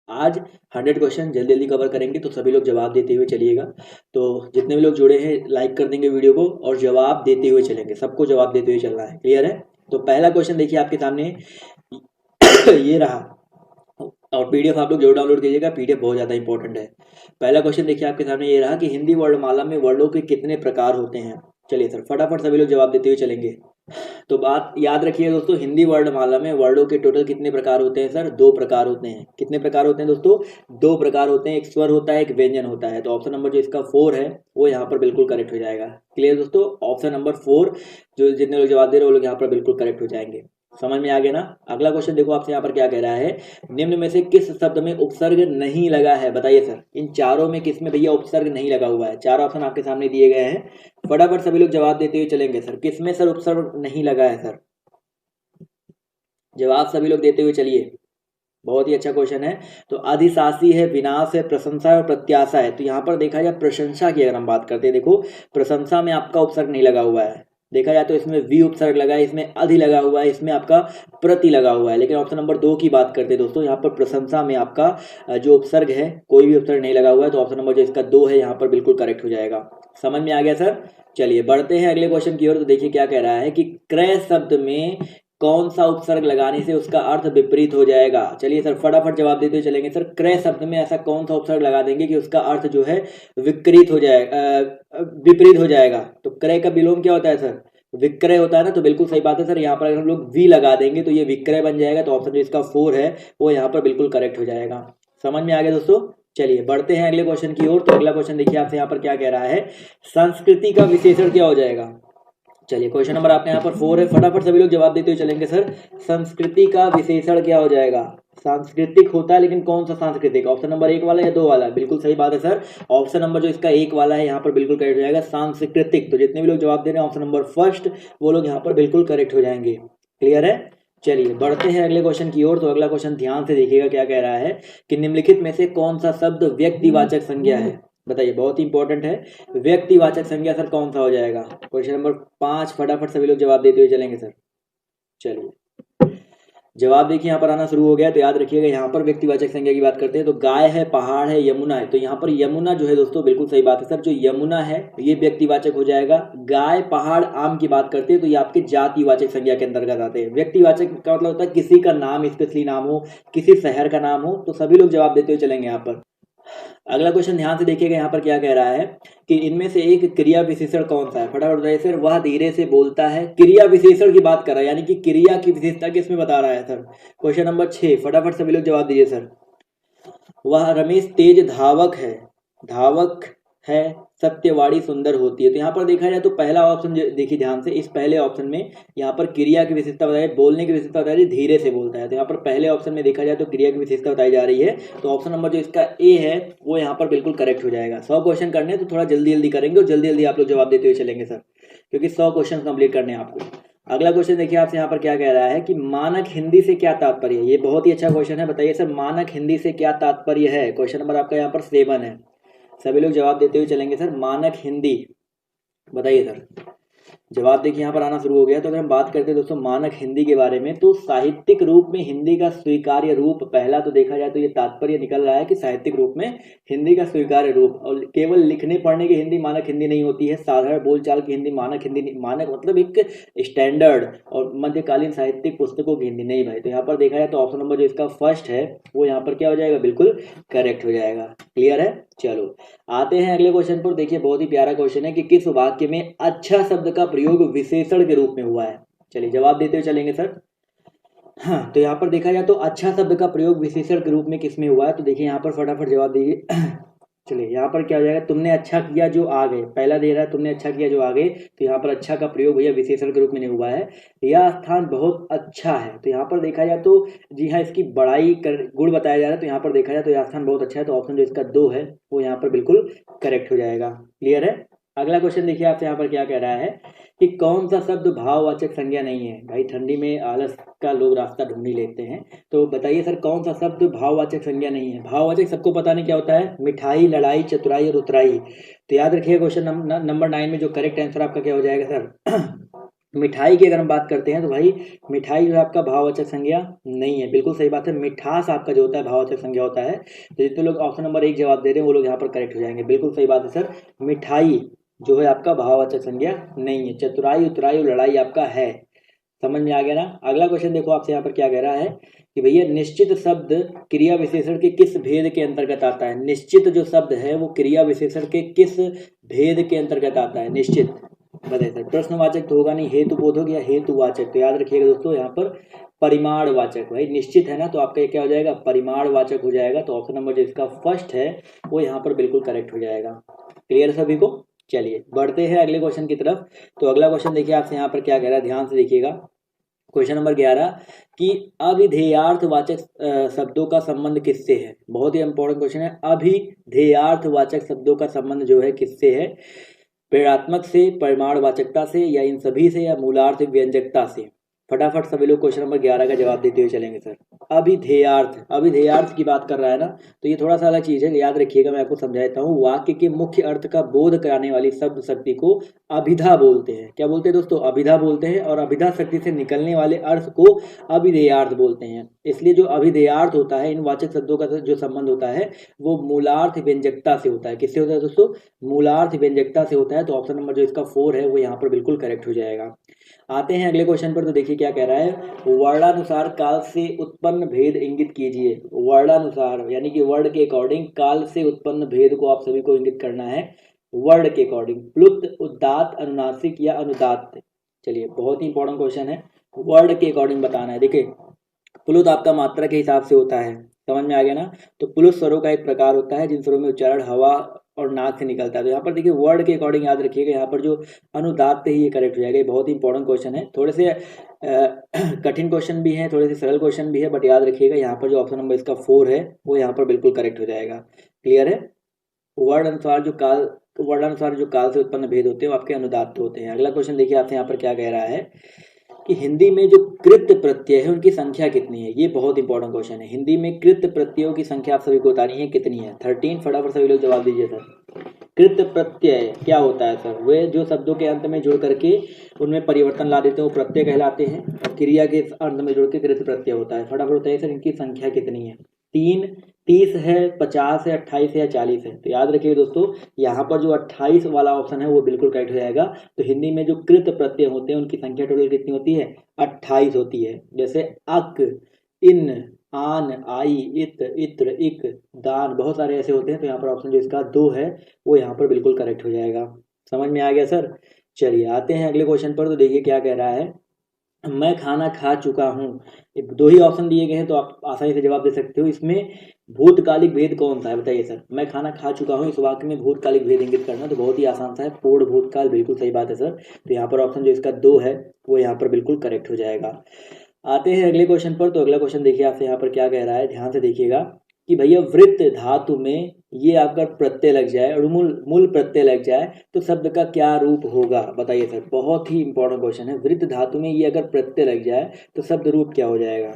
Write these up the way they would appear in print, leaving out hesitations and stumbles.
आज 100 क्वेश्चन जल्दी जल्दी कवर करेंगे, तो सभी लोग जवाब देते हुए चलिएगा। तो जितने भी लोग जुड़े हैं लाइक कर देंगे वीडियो को और जवाब देते हुए चलेंगे, सबको जवाब देते हुए चलना है। क्लियर है? तो पहला क्वेश्चन देखिए आपके सामने ये रहा, और पीडीएफ आप लोग जरूर डाउनलोड कीजिएगा, पीडीएफ बहुत ज़्यादा इंपॉर्टेंट है। पहला क्वेश्चन देखिए आपके सामने ये रहा कि हिंदी वर्णमाला में वर्णों के कितने प्रकार होते हैं। चलिए सर फटाफट सभी लोग जवाब देते हुए चलेंगे। तो बात याद रखिए दोस्तों, हिंदी वर्णमाला में वर्णों के टोटल कितने प्रकार होते हैं सर? 2 प्रकार होते हैं। कितने प्रकार होते हैं दोस्तों? 2 प्रकार होते हैं, एक स्वर होता है, एक व्यंजन होता है। तो ऑप्शन नंबर जो इसका 4 है वो यहाँ पर बिल्कुल करेक्ट हो जाएगा। क्लियर दोस्तों? ऑप्शन नंबर 4, जो जितने लोग जवाब दे रहे हैं वो लोग यहाँ पर बिल्कुल करेक्ट हो जाएंगे। समझ में आ गया ना? अगला क्वेश्चन देखो आपसे यहाँ पर क्या कह रहा है, निम्न में से किस शब्द में उपसर्ग नहीं लगा है? बताइए सर, इन चारों में किस में भैया उपसर्ग नहीं लगा हुआ है? 4 ऑप्शन आपके सामने दिए गए हैं, फटाफट सभी लोग जवाब देते हुए चलेंगे। सर किस में सर उपसर्ग नहीं लगा है? सर जवाब सभी लोग देते हुए चलिए। बहुत ही अच्छा क्वेश्चन है। तो अधिशासी है, विनाश है, प्रशंसा है और प्रत्याशा है। तो यहाँ पर देखा जाए प्रशंसा की अगर हम बात करते हैं, देखो प्रशंसा में आपका उपसर्ग नहीं लगा हुआ है। देखा जाए तो इसमें वी उपसर्ग लगा है, इसमें अधि लगा हुआ है, इसमें आपका प्रति लगा हुआ है। लेकिन ऑप्शन नंबर 2 की बात करते हैं दोस्तों, यहाँ पर प्रशंसा में आपका जो उपसर्ग है कोई भी उपसर्ग नहीं लगा हुआ है। तो ऑप्शन नंबर जो इसका 2 है यहाँ पर बिल्कुल करेक्ट हो जाएगा। समझ में आ गया सर? चलिए बढ़ते हैं अगले क्वेश्चन की ओर। तो देखिए क्या कह रहा है कि क्रय शब्द में कौन सा उपसर्ग लगाने से उसका अर्थ विपरीत हो जाएगा? चलिए सर फटाफट जवाब देते हुए चलेंगे। सर क्रय शब्द में ऐसा कौन सा उपसर्ग लगा देंगे कि उसका अर्थ जो है विकृत हो जाएगा, विपरीत हो जाएगा? तो क्रय का विलोम क्या होता है सर? विक्रय होता है ना। तो बिल्कुल सही बात है सर, यहाँ पर अगर हम लोग वी लगा देंगे तो ये विक्रय बन जाएगा। तो ऑप्शन जो इसका 4 है वो यहाँ पर बिल्कुल करेक्ट हो जाएगा। समझ में आ गया दोस्तों? चलिए बढ़ते हैं अगले क्वेश्चन की ओर। तो अगला क्वेश्चन देखिए आपसे यहाँ पर क्या कह रहा है, संस्कृति का विशेषण क्या हो जाएगा? चलिए क्वेश्चन नंबर आपके यहाँ पर 4 है, फटाफट सभी लोग जवाब देते हुए चलेंगे। सर संस्कृति का विशेषण क्या हो जाएगा? सांस्कृतिक होता है, लेकिन कौन सा सांस्कृतिक? ऑप्शन नंबर 1 वाला या 2 वाला? बिल्कुल सही बात है सर, ऑप्शन नंबर जो इसका 1 वाला है यहाँ पर बिल्कुल करेक्ट हो जाएगा, सांस्कृतिक। तो जितने भी लोग जवाब दे रहे हैं ऑप्शन नंबर फर्स्ट, वो लोग यहाँ पर बिल्कुल करेक्ट हो जाएंगे। क्लियर है? चलिए बढ़ते हैं अगले क्वेश्चन की ओर। तो अगला क्वेश्चन ध्यान से देखिएगा, क्या कह रहा है कि निम्नलिखित में से कौन सा शब्द व्यक्तिवाचक संज्ञा है? बताइए, बहुत ही इंपॉर्टेंट है। व्यक्तिवाचक संज्ञा सर कौन सा हो जाएगा? क्वेश्चन नंबर 5, फटाफट सभी लोग जवाब देते हुए चलेंगे सर। चलिए जवाब देखिए यहाँ पर आना शुरू हो गया। तो याद रखिएगा, यहाँ पर व्यक्तिवाचक संज्ञा की बात करते हैं तो गाय है, पहाड़ है, यमुना है। तो यहाँ पर यमुना जो है दोस्तों बिल्कुल सही बात है सर, जो यमुना है ये व्यक्तिवाचक हो जाएगा। गाय, पहाड़, आम की बात करते हैं तो ये आपके जातिवाचक संज्ञा के अंतर्गत आते हैं। व्यक्तिवाचक का मतलब होता है किसी का नाम, स्पेशली नाम हो, किसी शहर का नाम हो। तो सभी लोग जवाब देते हुए चलेंगे यहाँ पर। अगला क्वेश्चन ध्यान से देखिएगा, यहाँ पर क्या कह रहा है कि इनमें से एक क्रिया विशेषण कौन सा है? फटाफट बताइए सर। वह धीरे से बोलता है, क्रिया विशेषण की बात कर रहा है, यानी कि क्रिया की विशेषता किसमें बता रहा है सर? क्वेश्चन नंबर 6, फटाफट सभी लोग जवाब दीजिए सर। वह रमेश तेज धावक है, धावक है, सत्यवाड़ी सुंदर होती है। तो यहाँ पर देखा जाए तो पहला ऑप्शन देखिए ध्यान से, इस पहले ऑप्शन में यहाँ पर क्रिया की विशेषता बताई, बोलने की विशेषता बताई, धीरे से बोलता है। तो यहाँ पर पहले ऑप्शन में देखा जाए तो क्रिया की विशेषता बताई जा रही है। तो ऑप्शन नंबर जो इसका ए है वो यहाँ पर बिल्कुल करेक्ट हो जाएगा। 100 क्वेश्चन करने हैं तो थोड़ा जल्दी जल्दी करेंगे और जल्दी जल्दी आप लोग जवाब देते हुए चलेंगे सर, क्योंकि 100 क्वेश्चन कंप्लीट करने हैं आपको। अगला क्वेश्चन देखिए आपसे यहाँ पर क्या कह रहा है कि मानक हिंदी से क्या तात्पर्य है? ये बहुत ही अच्छा क्वेश्चन है। बताइए सर, मानक हिंदी से क्या तात्पर्य है? क्वेश्चन नंबर आपका यहाँ पर 7 है, सभी लोग जवाब देते हुए चलेंगे सर। मानक हिंदी बताइए सर। जवाब देखिए यहाँ पर आना शुरू हो गया। तो अगर हम बात करते हैं दोस्तों मानक हिंदी के बारे में, तो साहित्यिक रूप में हिंदी का स्वीकार्य रूप, पहला तो देखा जाए तो ये तात्पर्य निकल रहा है कि साहित्यिक रूप में हिंदी का स्वीकार्य रूप, और केवल लिखने पढ़ने की हिंदी मानक हिंदी नहीं होती है, साधारण बोलचाल की हिंदी मानक हिंदी नहीं। मानक मतलब एक स्टैंडर्ड और मध्यकालीन साहित्यिक पुस्तकों की हिंदी नहीं भाई। तो यहाँ पर देखा जाए तो ऑप्शन नंबर जो इसका फर्स्ट है वो यहाँ पर क्या हो जाएगा? बिल्कुल करेक्ट हो जाएगा। क्लियर है? चलो आते हैं अगले क्वेश्चन पर। देखिए बहुत ही प्यारा क्वेश्चन है कि किस वाक्य में अच्छा शब्द का प्रयोग विशेषण के रूप में हुआ है? चलिए जवाब देते हुए चलेंगे सर। हाँ, तो यहाँ पर देखा जाए तो अच्छा शब्द का प्रयोग विशेषण के रूप में किस में हुआ है? तो देखिए यहाँ पर फटाफट जवाब दीजिए। चलिए यहाँ पर क्या हो जाएगा, तुमने अच्छा किया जो आ गए, पहला दे रहा है तुमने अच्छा किया जो आ गए। तो यहाँ पर अच्छा का प्रयोग भैया विशेषण के रूप में नहीं हुआ है। यह स्थान बहुत अच्छा है, तो यहाँ पर देखा जाए तो जी हाँ इसकी बड़ाई कर गुण बताया जा रहा है। तो यहाँ पर देखा जाए तो यह स्थान बहुत अच्छा है। तो ऑप्शन जो इसका 2 है वो यहाँ पर बिल्कुल करेक्ट हो जाएगा। क्लियर है? अगला क्वेश्चन देखिए आपसे यहाँ पर क्या कह रहा है कि कौन सा शब्द भाववाचक संज्ञा नहीं है? भाई ठंडी में आलस का लोग रास्ता ढूंढ ही लेते हैं। तो बताइए सर कौन सा शब्द भाववाचक संज्ञा नहीं है? भाववाचक सबको पता नहीं क्या होता है, मिठाई, लड़ाई, चतुराई और उतराई। तो याद रखिए क्वेश्चन नंबर 9 में जो करेक्ट आंसर आपका क्या हो जाएगा सर? मिठाई की अगर हम बात करते हैं तो भाई मिठाई जो है आपका भाववाचक संज्ञा नहीं है, बिल्कुल सही बात है। मिठास आपका जो होता है भाववाचक संज्ञा होता है। तो जितने लोग ऑप्शन नंबर 1 जवाब दे रहे हैं वो लोग यहाँ पर करेक्ट हो जाएंगे, बिल्कुल सही बात है सर। मिठाई जो है आपका भाववाचक संज्ञा नहीं है। चतुराई उतराई और लड़ाई आपका है। समझ में आ गया ना। अगला क्वेश्चन देखो आपसे यहाँ पर क्या कह रहा है कि भैया निश्चित शब्द क्रिया विशेषण के किस भेद के अंतर्गत आता है। निश्चित जो शब्द है वो क्रिया विशेषण के किस भेद के अंतर्गत आता है। निश्चित बताइए सर। प्रश्नवाचक तो होगा नहीं, हेतु बोधक या हेतुवाचक। तो याद रखिएगा दोस्तों यहाँ पर परिमाणवाचक। भाई निश्चित है ना, तो आपका ये क्या हो जाएगा, परिमाणवाचक हो जाएगा। तो ऑप्शन नंबर जो इसका फर्स्ट है वो यहाँ पर बिल्कुल करेक्ट हो जाएगा। क्लियर सभी को। चलिए बढ़ते हैं अगले क्वेश्चन की तरफ। तो अगला क्वेश्चन देखिए आपसे यहाँ पर क्या कह रहा है, ध्यान से देखिएगा। क्वेश्चन नंबर 11 कि अभिधेयार्थवाचक शब्दों का संबंध किससे है। बहुत ही इंपॉर्टेंट क्वेश्चन है। अभिधेयार्थवाचक शब्दों का संबंध जो है किससे है। प्रेरणात्मक से, परिमाणवाचकता से, या इन सभी से, या मूलार्थ व्यंजकता से। फटाफट सभी लोग क्वेश्चन नंबर 11 का जवाब देते हुए चलेंगे सर। अभिधेयार्थ, अभिधेयार्थ की बात कर रहा है ना, तो ये थोड़ा सा अलग चीज है, याद रखिएगा। मैं आपको समझाता हूँ। वाक्य के मुख्य अर्थ का बोध कराने वाली शब्द शक्ति को अभिधा बोलते हैं। क्या बोलते हैं दोस्तों, अभिधा बोलते हैं। और अभिधा शक्ति से निकलने वाले अर्थ को अभिधेयार्थ बोलते हैं। इसलिए जो अभिधेयार्थ होता है, इन वाचक शब्दों का जो संबंध होता है वो मूलार्थ व्यंजकता से होता है। किससे होता है दोस्तों, मूलार्थ व्यंजकता से होता है। तो ऑप्शन नंबर जो इसका 4 है वो यहाँ पर बिल्कुल करेक्ट हो जाएगा। आते हैं अगले क्वेश्चन पर। तो देखिए क्या कह रहा है, वर्णानुसार काल से उत्पन्न भेद इंगित कीजिए। वर्णानुसार यानी कि वर्ड के अकॉर्डिंग काल से उत्पन्न भेद को आप सभी को इंगित करना है। वर्ड के अकॉर्डिंग प्लुत, उदात्त, अनुनासिक या अनुदात्त। चलिए बहुत ही इंपॉर्टेंट क्वेश्चन है। वर्ड के अकॉर्डिंग बताना है। देखिए प्लुत आपका मात्रा के हिसाब से होता है, समझ में आ गया ना। तो प्लुत स्वरों का एक प्रकार होता है जिन स्वरों में उच्चारण हवा और नाक से निकलता है। तो यहाँ पर देखिए वर्ड के अकॉर्डिंग याद रखिएगा, यहाँ पर जो अनुदात्त ही ये करेक्ट हो जाएगा। ये बहुत ही इंपॉर्टेंट क्वेश्चन है। थोड़े से कठिन क्वेश्चन भी है, थोड़े से सरल क्वेश्चन भी है, बट याद रखिएगा यहाँ पर जो ऑप्शन नंबर इसका 4 है वो यहाँ पर बिल्कुल करेक्ट हो जाएगा। क्लियर है। वर्ड अनुसार जो काल, वर्णानुसार जो काल से उत्पन्न भेद होते हैं वो आपके अनुदात्त होते हैं। अगला क्वेश्चन देखिए आपसे यहाँ पर क्या कह रहा है कि हिंदी में जो कृत प्रत्यय है उनकी संख्या कितनी है। ये बहुत इंपॉर्टेंट क्वेश्चन है। हिंदी में कृत प्रत्ययों की संख्या आप सभी को बतानी है कितनी है। 13। फटाफट सभी लोग जवाब दीजिए सर। कृत प्रत्यय क्या होता है सर, वे जो शब्दों के अंत में जुड़ करके उनमें परिवर्तन ला देते हैं वो प्रत्यय कहलाते हैं। और क्रिया के अंत में जुड़ के कृत प्रत्यय होता है। फटाफट बताइए सर इनकी संख्या कितनी है। 3, 30 है, 50 है, 28 है या 40 है। तो याद रखिए दोस्तों यहाँ पर जो 28 वाला ऑप्शन है वो बिल्कुल करेक्ट हो जाएगा। तो हिंदी में जो कृत प्रत्यय होते हैं उनकी संख्या टोटल कितनी होती है, 28 होती है। जैसे अक, इन, आन, आई, इत, इत्र, इक, दान, बहुत सारे ऐसे होते हैं। तो यहाँ पर ऑप्शन जो इसका 2 है वो यहाँ पर बिल्कुल करेक्ट हो जाएगा। समझ में आ गया सर। चलिए आते हैं अगले क्वेश्चन पर। तो देखिए क्या कह रहा है, मैं खाना खा चुका हूँ। 2 ही ऑप्शन दिए गए हैं तो आप आसानी से जवाब दे सकते हो। इसमें भूतकालिक भेद कौन सा है बताइए सर। मैं खाना खा चुका हूँ, इस वाक्य में भूतकालिक भेद इंगित करना। तो बहुत ही आसान सा है, पूर्ण भूतकाल। बिल्कुल सही बात है सर। तो यहाँ पर ऑप्शन जो इसका 2 है वो यहाँ पर बिल्कुल करेक्ट हो जाएगा। आते हैं अगले क्वेश्चन पर। तो अगला क्वेश्चन देखिए आपसे यहाँ पर क्या कह रहा है, ध्यान से देखिएगा कि भैया वृत्त धातु में ये अगर प्रत्यय लग जाए और मूल मूल प्रत्यय लग जाए तो शब्द का क्या रूप होगा बताइए सर। बहुत ही इंपॉर्टेंट क्वेश्चन है। वृत्त धातु में ये अगर प्रत्यय लग जाए तो शब्द रूप क्या हो जाएगा।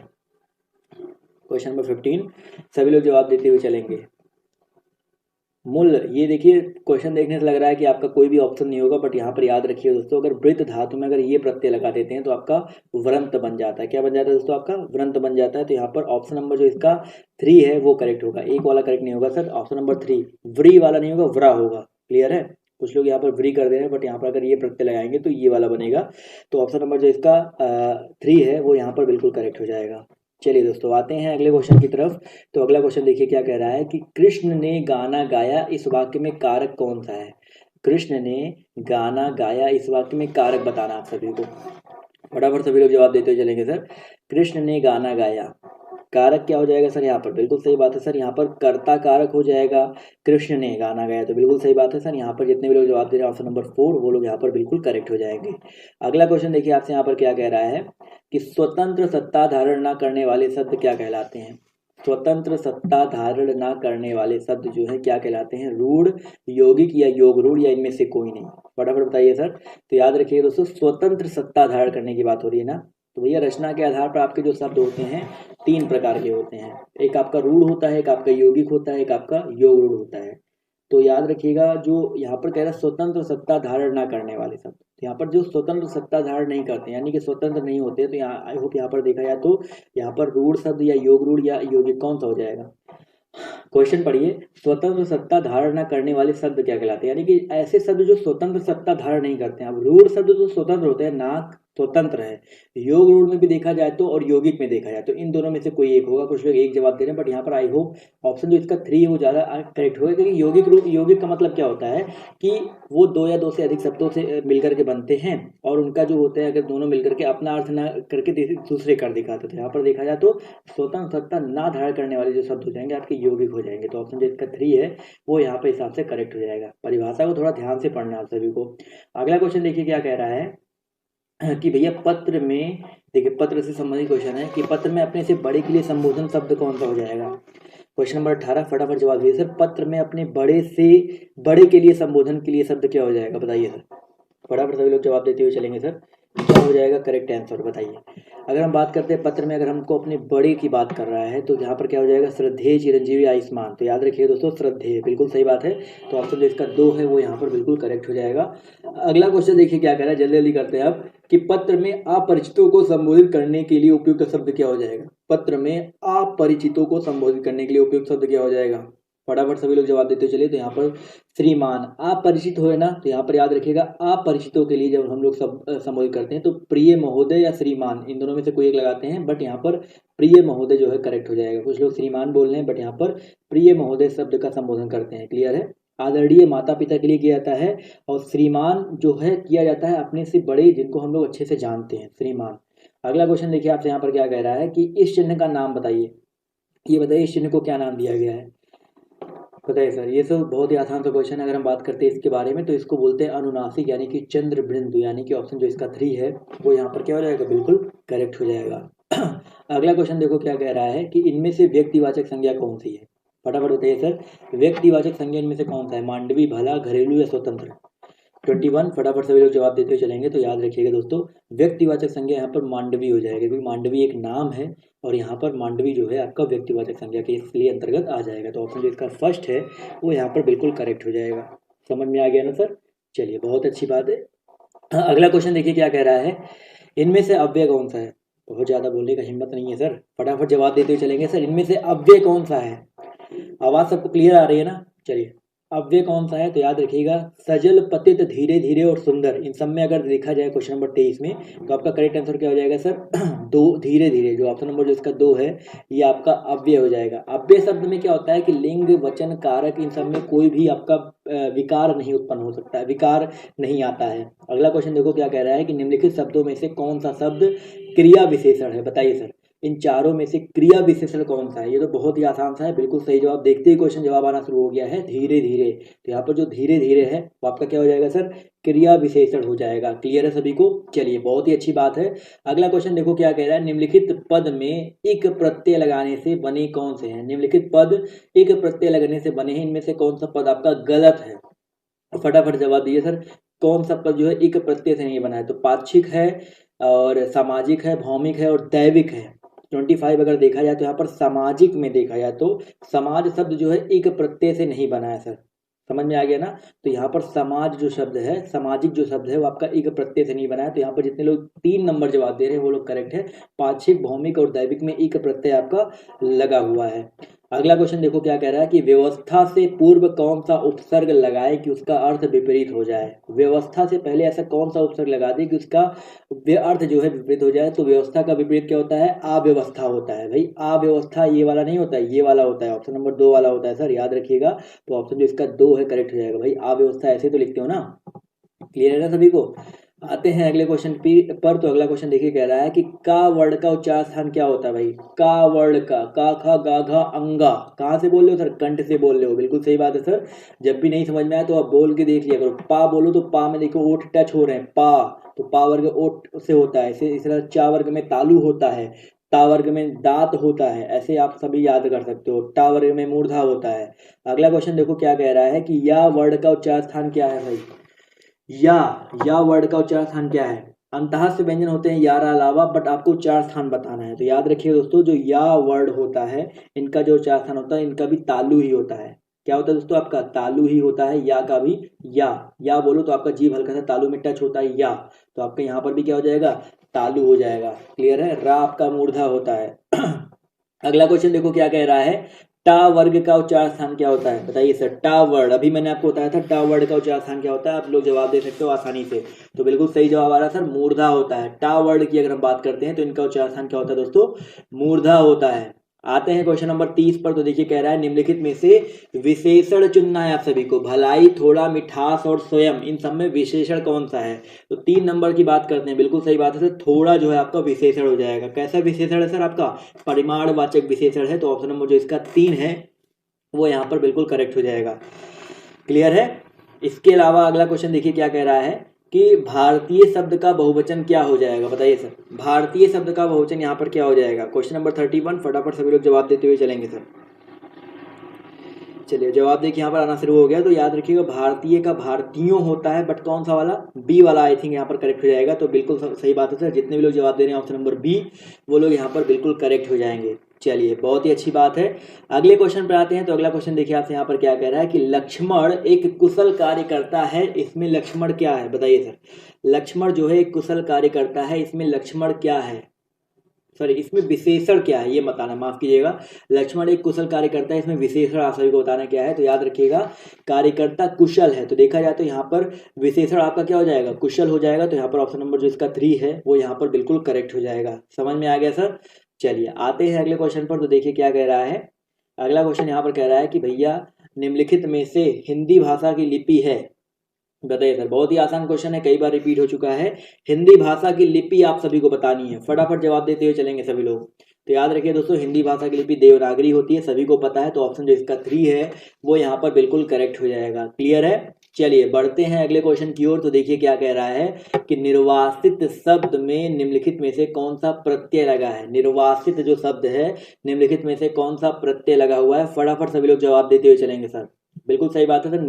क्वेश्चन नंबर 15 सभी लोग जवाब देते हुए चलेंगे। मूल, ये देखिए क्वेश्चन देखने से लग रहा है कि आपका कोई भी ऑप्शन नहीं होगा, बट यहाँ पर याद रखिए दोस्तों, अगर वृत्त धातु में अगर ये प्रत्यय लगा देते हैं तो आपका व्रंत बन जाता है। क्या बन जाता है दोस्तों, आपका व्रंत बन जाता है। तो यहाँ पर ऑप्शन नंबर जो इसका 3 है वो करेक्ट होगा। एक वाला करेक्ट नहीं होगा सर, ऑप्शन नंबर 3 व्री वाला नहीं होगा, व्रा होगा। क्लियर है। कुछ लोग यहाँ पर व्री कर दे रहे हैं, बट यहाँ पर अगर ये प्रत्यय लगाएंगे तो ये वाला बनेगा। तो ऑप्शन नंबर जो इसका 3 है वो यहाँ पर बिल्कुल करेक्ट हो जाएगा। चलिए दोस्तों आते हैं अगले क्वेश्चन की तरफ। तो अगला क्वेश्चन देखिए क्या कह रहा है कि कृष्ण ने गाना गाया, इस वाक्य में कारक कौन सा है। कृष्ण ने गाना गाया, इस वाक्य में कारक बताना आप सभी को। फटाफट सभी लोग जवाब देते हुए चलेंगे सर। कृष्ण ने गाना गाया, कारक क्या हो जाएगा सर यहाँ पर। बिल्कुल सही बात है सर, यहाँ पर कर्ता कारक हो जाएगा। कृष्ण ने गाना गाया, तो बिल्कुल सही बात है सर। यहाँ पर जितने भी लोग जवाब दे रहे हैं ऑप्शन नंबर 4 वो लोग यहाँ पर बिल्कुल करेक्ट हो जाएंगे। अगला क्वेश्चन देखिए आपसे यहाँ पर क्या कह रहा है कि स्वतंत्र सत्ता धारण न करने वाले शब्द क्या कहलाते हैं। स्वतंत्र सत्ता धारण न करने वाले शब्द जो है क्या कहलाते हैं, रूढ़, यौगिक या योग रूढ़, या इनमें से कोई नहीं। फटाफट बताइए सर। तो याद रखिए दोस्तों, स्वतंत्र सत्ता धारण करने की बात हो रही है ना। तो भैया रचना के आधार पर आपके जो शब्द होते हैं 3 प्रकार के होते हैं। एक आपका रूढ़ होता है, एक आपका यौगिक होता है, एक आपका योग रूढ़ होता है। तो याद रखिएगा जो यहाँ पर कह रहा है स्वतंत्र सत्ता धारण ना करने वाले शब्द, तो यहाँ पर जो स्वतंत्र सत्ता धारण नहीं करते यानी कि स्वतंत्र नहीं होते, तो यहाँ आई होप यहाँ पर देखा जाए तो यहाँ पर रूढ़ शब्द या योग रूढ़ या यौगिक कौन सा हो जाएगा। क्वेश्चन पढ़िए, स्वतंत्र सत्ता धारण न करने वाले शब्द क्या कहलाते हैं, यानी कि ऐसे शब्द जो स्वतंत्र सत्ता धारण नहीं करते हैं। अब रूढ़ शब्द जो स्वतंत्र होते हैं, नाक स्वतंत्र है, योग रूढ़ में भी देखा जाए तो और यौगिक में देखा जाए तो इन दोनों में से कोई एक होगा। कुछ लोग एक जवाब दे रहे हैं, बट यहाँ पर आई होप ऑप्शन जो इसका 3 है वो ज़्यादा करेक्ट होगा, क्योंकि यौगिक रूप, यौगिक का मतलब क्या होता है कि वो 2 या 2 से अधिक शब्दों से मिलकर के बनते हैं और उनका जो होता है अगर दोनों मिलकर के अपना अर्थ ना करके दूसरे कर दिखाते, तो यहाँ पर देखा जाए तो स्वतंत्र सत्ता ना धारण करने वाले जो शब्द हो जाएंगे आपके यौगिक हो जाएंगे। तो ऑप्शन जो इसका 3 है वो यहाँ पर हिसाब से करेक्ट हो जाएगा। परिभाषा को थोड़ा ध्यान से पढ़ना आप सभी को। अगला क्वेश्चन देखिए क्या कह रहा है कि भैया पत्र में, देखिए पत्र से संबंधित क्वेश्चन है कि पत्र में अपने से बड़े के लिए संबोधन शब्द कौन सा हो जाएगा। क्वेश्चन नंबर 18 फटाफट जवाब दीजिए सर। पत्र में अपने बड़े से बड़े के लिए संबोधन के लिए शब्द क्या हो जाएगा, बताइए सर। फटाफट सभी लोग जवाब देते हुए चलेंगे सर, क्या हो जाएगा करेक्ट आंसर बताइए। अगर हम बात करते हैं पत्र में, अगर हमको अपने बड़े की बात कर रहा है तो यहाँ पर क्या हो जाएगा, श्रद्धेय चिरंजीवी आयुष्मान। तो याद रखिए दोस्तों श्रद्धेय बिल्कुल सही बात है। तो ऑप्शन जो इसका 2 है वो यहाँ पर बिल्कुल करेक्ट हो जाएगा। अगला क्वेश्चन देखिए क्या कह रहा है, जल्दी जल्दी करते हैं अब, कि पत्र में अपरिचितों को संबोधित करने के लिए उपयुक्त शब्द क्या हो जाएगा। पत्र में अपरिचितों को संबोधित करने के लिए उपयुक्त शब्द क्या हो जाएगा, फटाफट सभी लोग जवाब देते चलिए। तो यहाँ पर श्रीमान, अपरिचित हो है ना, तो यहाँ पर याद रखिएगा अपरिचितों के लिए जब हम लोग सब संबोधित करते हैं तो प्रिय महोदय या श्रीमान इन दोनों में से कोई एक लगाते हैं, बट यहाँ पर प्रिय महोदय जो है करेक्ट हो जाएगा। कुछ लोग श्रीमान बोल रहे हैं बट यहाँ पर प्रिय महोदय शब्द का संबोधन करते हैं, क्लियर है। आदरणीय माता पिता के लिए किया जाता है और श्रीमान जो है किया जाता है अपने से बड़े जिनको हम लोग अच्छे से जानते हैं, श्रीमान। अगला क्वेश्चन देखिए आपसे यहाँ पर क्या कह रहा है कि इस चिन्ह का नाम बताइए। ये बताइए इस चिन्ह को क्या नाम दिया गया है, बताइए सर। ये सब बहुत ही आसान सा क्वेश्चन है। अगर हम बात करते हैं इसके बारे में तो इसको बोलते हैं अनुनासिक यानी कि चंद्र बिंदु, यानी कि ऑप्शन जो इसका 3 है वो यहाँ पर क्या हो जाएगा, बिल्कुल करेक्ट हो जाएगा। अगला क्वेश्चन देखो क्या कह रहा है कि इनमें से व्यक्तिवाचक संज्ञा कौन सी है, फटाफट बताइए सर। व्यक्तिवाचक संज्ञा इनमें से कौन सा है, मांडवी, भला, घरेलू या स्वतंत्र। 21 फटाफट सभी लोग जवाब देते हुए चलेंगे। तो याद रखिएगा दोस्तों व्यक्तिवाचक संज्ञा यहाँ पर मांडवी हो जाएगा, क्योंकि मांडवी एक नाम है और यहाँ पर मांडवी जो है आपका व्यक्तिवाचक संज्ञा के इसलिए अंतर्गत आ जाएगा। तो ऑप्शन जो इसका फर्स्ट है वो यहाँ पर बिल्कुल करेक्ट हो जाएगा। समझ में आ गया ना सर, चलिए बहुत अच्छी बात है। अगला क्वेश्चन देखिए क्या कह रहा है, इनमें से अव्यय कौन सा है। बहुत ज़्यादा बोलने का हिम्मत नहीं है सर, फटाफट जवाब देते हुए चलेंगे। सर इनमें से अव्यय कौन सा है, आवाज़ सबको क्लियर आ रही है ना, चलिए अव्यय कौन सा है। तो याद रखिएगा सजल, पतित, धीरे धीरे और सुंदर, इन सब में अगर देखा जाए क्वेश्चन नंबर 23 में तो आपका करेक्ट आंसर क्या हो जाएगा सर, 2 धीरे धीरे, जो ऑप्शन नंबर जो इसका 2 है ये आपका अव्यय हो जाएगा। अव्यय शब्द में क्या होता है कि लिंग, वचन, कारक इन सब में कोई भी आपका विकार नहीं उत्पन्न हो सकता है, विकार नहीं आता है। अगला क्वेश्चन देखो क्या कह रहा है कि निम्नलिखित शब्दों में से कौन सा शब्द क्रिया विशेषण है, बताइए सर। इन चारों में से क्रिया विशेषण कौन सा है। ये तो बहुत ही आसान सा है, बिल्कुल सही जवाब देखते ही क्वेश्चन जवाब आना शुरू हो गया है, धीरे धीरे। तो यहाँ पर जो धीरे धीरे है वो आपका क्या हो जाएगा सर, क्रिया विशेषण हो जाएगा। क्लियर है सभी को, चलिए बहुत ही अच्छी बात है। अगला क्वेश्चन देखो क्या कह रहा है, निम्नलिखित पद में एक प्रत्यय लगाने से बने कौन से हैं। निम्नलिखित पद एक प्रत्यय लगने से बने हैं, इनमें से कौन सा पद आपका गलत है, फटाफट जवाब दीजिए सर। कौन सा पद जो है एक प्रत्यय से नहीं बना है, तो पाक्षिक है और सामाजिक है, भौमिक है और दैविक है। 25 अगर देखा जाए तो यहाँ पर सामाजिक में देखा जाए तो समाज शब्द जो है एक प्रत्यय से नहीं बना है सर, समझ में आ गया ना। तो यहाँ पर समाज जो शब्द है, सामाजिक जो शब्द है वो आपका एक प्रत्यय से नहीं बना है। तो यहाँ पर जितने लोग 3 नंबर जवाब दे रहे हैं वो लोग करेक्ट है, पाक्षिक, भौमिक और दैविक में एक प्रत्यय आपका लगा हुआ है। अगला क्वेश्चन देखो क्या कह रहा है कि व्यवस्था से पूर्व कौन सा उपसर्ग लगाए कि उसका अर्थ विपरीत हो जाए। व्यवस्था से पहले ऐसा कौन सा उपसर्ग लगा दे कि उसका अर्थ जो है विपरीत हो जाए। तो व्यवस्था का विपरीत क्या होता है, अव्यवस्था होता है भाई। अव्यवस्था ये वाला नहीं होता है, ये वाला होता है, ऑप्शन नंबर 2 वाला होता है सर, याद रखिएगा। तो ऑप्शन जो इसका 2 है करेक्ट हो जाएगा भाई। अव्यवस्था ऐसे तो लिखते हो ना, क्लियर है ना सभी को। आते हैं अगले क्वेश्चन पर। तो अगला क्वेश्चन देखिए कह रहा है कि का वर्ण का उच्चार स्थान क्या होता है भाई। का वर्ण का, का, खा, गा, घा, अंगा, कहाँ से बोल रहे हो सर, कंठ से बोल रहे हो, बिल्कुल सही बात है सर। जब भी नहीं समझ में आए तो आप बोल के देख लिया करो। पा बोलो तो पा में देखो ओठ टच हो रहे हैं, पा, तो पा वर्ग ओठ से होता है। इस तरह चा वर्ग में तालु होता है, ता वर्ग में दांत होता है, ऐसे आप सभी याद कर सकते हो। टा वर्ग में मूर्धा होता है। अगला क्वेश्चन देखो क्या कह रहा है कि या वर्ण का उच्चार स्थान क्या है भाई। या वर्ड का उच्चार स्थान क्या है। अंतः से व्यंजन होते हैं यार अलावा, बट आपको उच्चार स्थान बताना है। तो याद रखिए दोस्तों जो या वर्ड होता है इनका जो उच्चार स्थान होता है इनका भी तालु ही होता है। क्या होता है दोस्तों, आपका तालु ही होता है। या का भी या बोलो तो आपका जीभ हल्का सा तालु में टच होता है या, तो आपका यहाँ पर भी क्या हो जाएगा, तालु हो जाएगा। क्लियर है। रा आपका मूर्धा होता है। अगला क्वेश्चन देखो क्या कह रहा है, टा वर्ग का उच्चार स्थान क्या होता है, बताइए सर। टा वर्ड, अभी मैंने आपको बताया था टा वर्ड का उच्चार स्थान क्या होता है, आप लोग जवाब दे सकते हो आसानी से। तो बिल्कुल सही जवाब आ रहा है सर, मूर्धा होता है। टा वर्ड की अगर हम बात करते हैं तो इनका उच्चार स्थान क्या होता है दोस्तों, मूर्धा होता है। आते हैं क्वेश्चन नंबर 30 पर। तो देखिए कह रहा है निम्नलिखित में से विशेषण चुनना है आप सभी को। भलाई, थोड़ा, मिठास और स्वयं, इन सब में विशेषण कौन सा है। तो 3 नंबर की बात करते हैं। बिल्कुल सही बात है सर, थोड़ा जो है आपका विशेषण हो जाएगा। कैसा विशेषण है सर, आपका परिमाणवाचक विशेषण है। तो ऑप्शन नंबर जो इसका 3 है वो यहाँ पर बिल्कुल करेक्ट हो जाएगा। क्लियर है। इसके अलावा अगला क्वेश्चन देखिए क्या कह रहा है कि भारतीय शब्द का बहुवचन क्या हो जाएगा, बताइए सर। भारतीय शब्द का बहुवचन यहाँ पर क्या हो जाएगा। क्वेश्चन नंबर 31, फटाफट सभी लोग जवाब देते हुए चलेंगे सर। चलिए जवाब देखिए यहाँ पर आना शुरू हो गया। तो याद रखिएगा भारतीय का भारतीयों होता है, बट कौन सा वाला, बी वाला आई थिंक यहाँ पर करेक्ट हो जाएगा। तो बिल्कुल सही बात है सर, जितने भी लोग जवाब दे रहे हैं ऑप्शन नंबर बी, वो लोग यहाँ पर बिल्कुल करेक्ट हो जाएंगे। चलिए बहुत ही अच्छी बात है। अगले क्वेश्चन पर आते हैं। तो अगला क्वेश्चन देखिए आपसे यहाँ पर क्या कह रहा है कि लक्ष्मण एक कुशल कार्य करता है, इसमें लक्ष्मण क्या है, बताइए सर। लक्ष्मण जो है एक कुशल कार्य करता है, इसमें लक्ष्मण क्या है, सॉरी इसमें विशेषण क्या है ये बताना, माफ कीजिएगा। लक्ष्मण एक कुशल कार्य करता है, इसमें विशेषण आप सभी को बताना क्या है। तो याद रखिएगा कार्यकर्ता कुशल है, तो देखा जाए तो यहाँ पर विशेषण आपका क्या हो जाएगा, कुशल हो जाएगा। तो यहाँ पर ऑप्शन नंबर जो इसका 3 है वो यहाँ पर बिल्कुल करेक्ट हो जाएगा। समझ में आ गया सर। चलिए आते हैं अगले क्वेश्चन पर। तो देखिए क्या कह रहा है। अगला क्वेश्चन यहाँ पर कह रहा है कि भैया निम्नलिखित में से हिंदी भाषा की लिपि है, बताइए सर। बहुत ही आसान क्वेश्चन है, कई बार रिपीट हो चुका है। हिंदी भाषा की लिपि आप सभी को बतानी है, फटाफट जवाब देते हुए चलेंगे सभी लोग। तो याद रखिए दोस्तों, हिंदी भाषा की लिपि देवनागरी होती है, सभी को पता है। तो ऑप्शन जो इसका 3 है वो यहाँ पर बिल्कुल करेक्ट हो जाएगा। क्लियर है। चलिए बढ़ते हैं अगले क्वेश्चन की ओर। तो देखिए क्या कह रहा है कि निर्वासित शब्द में निम्नलिखित में से कौन सा प्रत्यय लगा है। निर्वासित जो शब्द है, निम्नलिखित में से कौन सा प्रत्यय लगा हुआ है, फटाफट सभी लोग जवाब देते हुए चलेंगे सर। बिल्कुल सही बात है सर।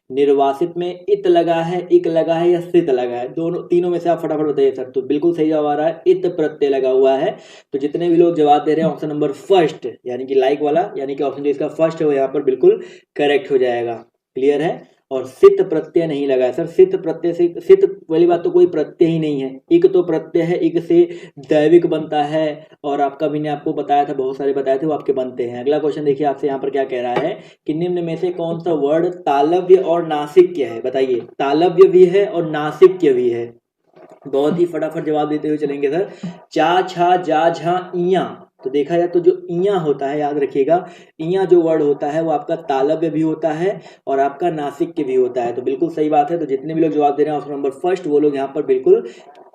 निर्वासित में इत लगा है, इक लगा है या सित लगा है, दोनों तीनों में से आप फटाफट बताइए सर। तो बिल्कुल सही जवाब आ रहा है, इत प्रत्यय लगा हुआ है। तो जितने भी लोग जवाब दे रहे हैं ऑप्शन नंबर फर्स्ट यानी कि लाइक वाला, यानी कि ऑप्शन जो इसका फर्स्ट है वो यहाँ पर बिल्कुल करेक्ट हो जाएगा। क्लियर है। और सित प्रत्यय नहीं लगा है सर। सित प्रत्यय से, सित वाली बात तो कोई प्रत्यय ही नहीं है। इक तो प्रत्यय है, इक से दैविक बनता है, और आपका भी ने आपको बताया था, बहुत सारे बताए थे, वो आपके बनते हैं। अगला क्वेश्चन देखिए आपसे यहाँ पर क्या कह रहा है कि निम्न में से कौन सा वर्ड तालव्य और नासिक्य है, बताइए। तालव्य भी है और नासिक्य भी है। बहुत ही फटाफट जवाब देते हुए चलेंगे सर। चा, छा, जा, झा, इया। तो देखा जाए तो जो इया होता है, याद रखिएगा, इया जो वर्ड होता है वो आपका तालव्य भी होता है और आपका नासिक्य भी होता है। तो बिल्कुल सही बात है। तो जितने भी लोग जवाब दे रहे हैं ऑप्शन नंबर फर्स्ट, वो लोग यहाँ पर बिल्कुल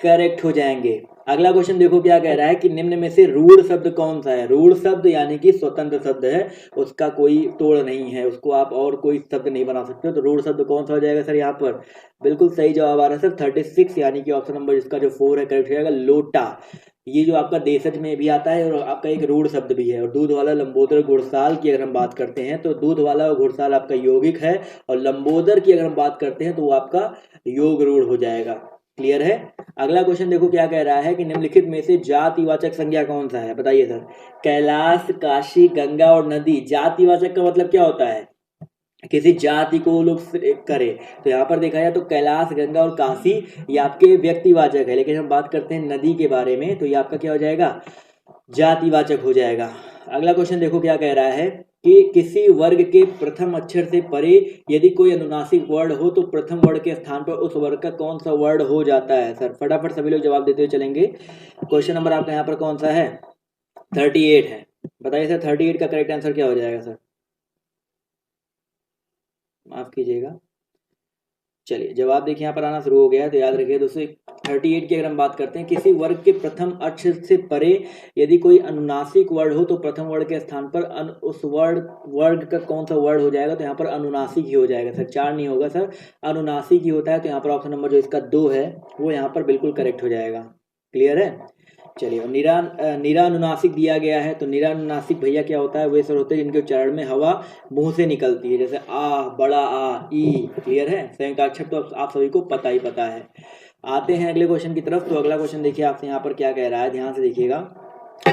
करेक्ट हो जाएंगे। अगला क्वेश्चन देखो क्या कह रहा है कि निम्न में से रूढ़ शब्द कौन सा है। रूढ़ शब्द यानी कि स्वतंत्र शब्द है, उसका कोई तोड़ नहीं है, उसको आप और कोई शब्द नहीं बना सकते हो। तो रूढ़ शब्द कौन सा हो जाएगा सर यहाँ पर। बिल्कुल सही जवाब आ रहा है सर 36, यानी कि ऑप्शन नंबर इसका जो 4 है करेक्ट हो जाएगा, लोटा। ये जो आपका देशज में भी आता है और आपका एक रूढ़ शब्द भी है। और दूध वाला, लंबोदर, घुड़साल की अगर हम बात करते हैं तो दूध वाला और घुड़साल आपका यौगिक है, और लंबोदर की अगर हम बात करते हैं तो वो आपका योग रूढ़ हो जाएगा। क्लियर है। अगला क्वेश्चन देखो क्या कह रहा है कि निम्नलिखित में से जातिवाचक संज्ञा कौन सा है, बताइए सर। कैलाश, काशी, गंगा और नदी। जातिवाचक का मतलब क्या होता है, किसी जाति को लोग करे। तो यहाँ पर देखा जाए तो कैलाश, गंगा और काशी ये आपके व्यक्तिवाचक है, लेकिन हम बात करते हैं नदी के बारे में तो ये आपका क्या हो जाएगा, जातिवाचक हो जाएगा। अगला क्वेश्चन देखो क्या कह रहा है कि किसी वर्ग के प्रथम अक्षर से परे यदि कोई अनुनासिक वर्ड हो तो प्रथम वर्ड के स्थान पर उस वर्ग का कौन सा वर्ड हो जाता है सर। फटाफट सभी लोग जवाब देते हुए चलेंगे। क्वेश्चन नंबर आपका यहाँ पर कौन सा है, 38 है। बताइए सर 38 का करेक्ट आंसर क्या हो जाएगा सर, माफ कीजिएगा। चलिए जवाब देखिए यहाँ पर आना शुरू हो गया है। तो याद रखिए दोस्तों 38 की अगर हम बात करते हैं, किसी वर्ग के प्रथम अक्षर से परे यदि कोई अनुनासिक वर्ड हो तो प्रथम वर्ड के स्थान पर उस वर्ग का कौन सा वर्ड हो जाएगा। तो यहाँ पर अनुनासिक ही हो जाएगा सर, 4 नहीं होगा सर, अनुनासिक ही होता है। तो यहाँ पर ऑप्शन नंबर जो इसका 2 है वो यहाँ पर बिल्कुल करेक्ट हो जाएगा। क्लियर है। चलिए निरानुनासिक दिया गया है। तो निरानुनासिक भैया क्या होता है, वे स्वर होते हैं जिनके उच्चारण में हवा मुंह से निकलती है, जैसे आ, बड़ा आ, ई। क्लियर है। संयुक्ताक्षर तो आप सभी को पता ही पता है। आते हैं अगले क्वेश्चन की तरफ। तो अगला क्वेश्चन देखिए आपसे यहाँ पर क्या कह रहा है, ध्यान से देखिएगा।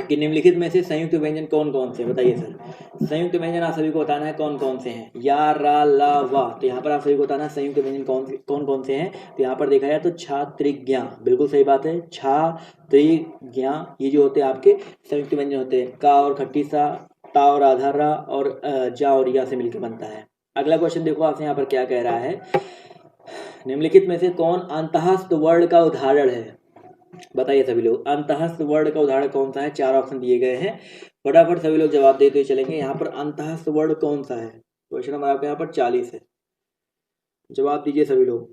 कि निम्नलिखित में से संयुक्त व्यंजन कौन कौन से, बताइए सर। संयुक्त व्यंजन आप सभी को बताना है कौन कौन से हैं, या, रा, ला, वा। तो यहाँ पर आप सभी को बताना है संयुक्त व्यंजन कौन कौन से हैं। तो यहाँ पर देखा जाए तो छा, त्रिक, ज्ञा, बिल्कुल सही बात है। छा, त्रिक, ज्ञा, ये जो होते हैं आपके संयुक्त व्यंजन होते हैं। का और खट्टी सा, ता और आधा रा, और जा और या से मिलकर बनता है। अगला क्वेश्चन देखो आपसे यहाँ पर क्या कह रहा है, निम्नलिखित में से कौन अंतःस्थ वर्ण का उदाहरण है, बताइए सभी लोग। अंतःस्थ वर्ण का उदाहरण कौन सा है, 4 ऑप्शन दिए गए हैं, फटाफट सभी लोग जवाब देते हुए चलेंगे। यहाँ पर अंतःस्थ वर्ण कौन सा है, क्वेश्चन नंबर आपके यहाँ पर 40 है, जवाब दीजिए सभी लोग।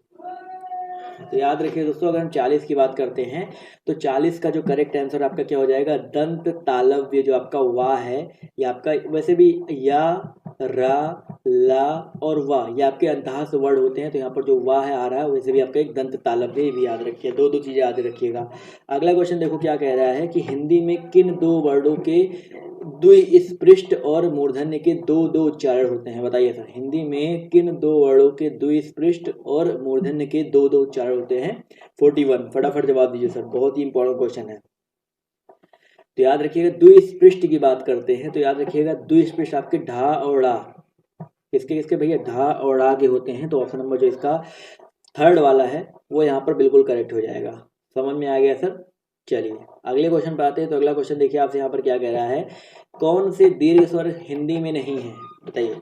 तो याद रखिए दोस्तों, अगर हम 40 की बात करते हैं तो 40 का जो करेक्ट आंसर आपका क्या हो जाएगा, दंत तालव्य जो आपका वा है, ये आपका वैसे भी या, रा, ला और वा ये आपके अंतःस्थ वर्ण होते हैं। तो यहाँ पर जो वा है आ रहा है, वैसे भी आपका एक दंत तालव्य भी याद रखिए, दो चीजें याद रखिएगा। अगला क्वेश्चन देखो क्या कह रहा है कि हिंदी में किन दो वर्णों के द्विस्पृष्ट और मूर्धन्य के दो उच्चारण होते हैं, बताइए सर। हिंदी में किन दो वर्णों के द्विस्पृष्ट और मूर्धन्य के दो उच्चारण होते हैं, 41, फटाफट जवाब दीजिए सर, बहुत ही इंपॉर्टेंट क्वेश्चन है। तो याद रखिएगा द्विस्पृष्ट की बात करते हैं तो याद रखिएगा द्विस्पृष्ट आपके ढा और ड़ा, किसके किसके भैया, ढा और ड़ा के होते हैं। तो ऑप्शन नंबर जो इसका थर्ड वाला है वो यहाँ पर बिल्कुल करेक्ट हो जाएगा। समझ में आ गया सर। चलिए अगले क्वेश्चन पर आते हैं। तो अगला क्वेश्चन देखिए आपसे यहाँ पर क्या कह रहा है, कौन से दीर्घ स्वर हिंदी में नहीं है, बताइए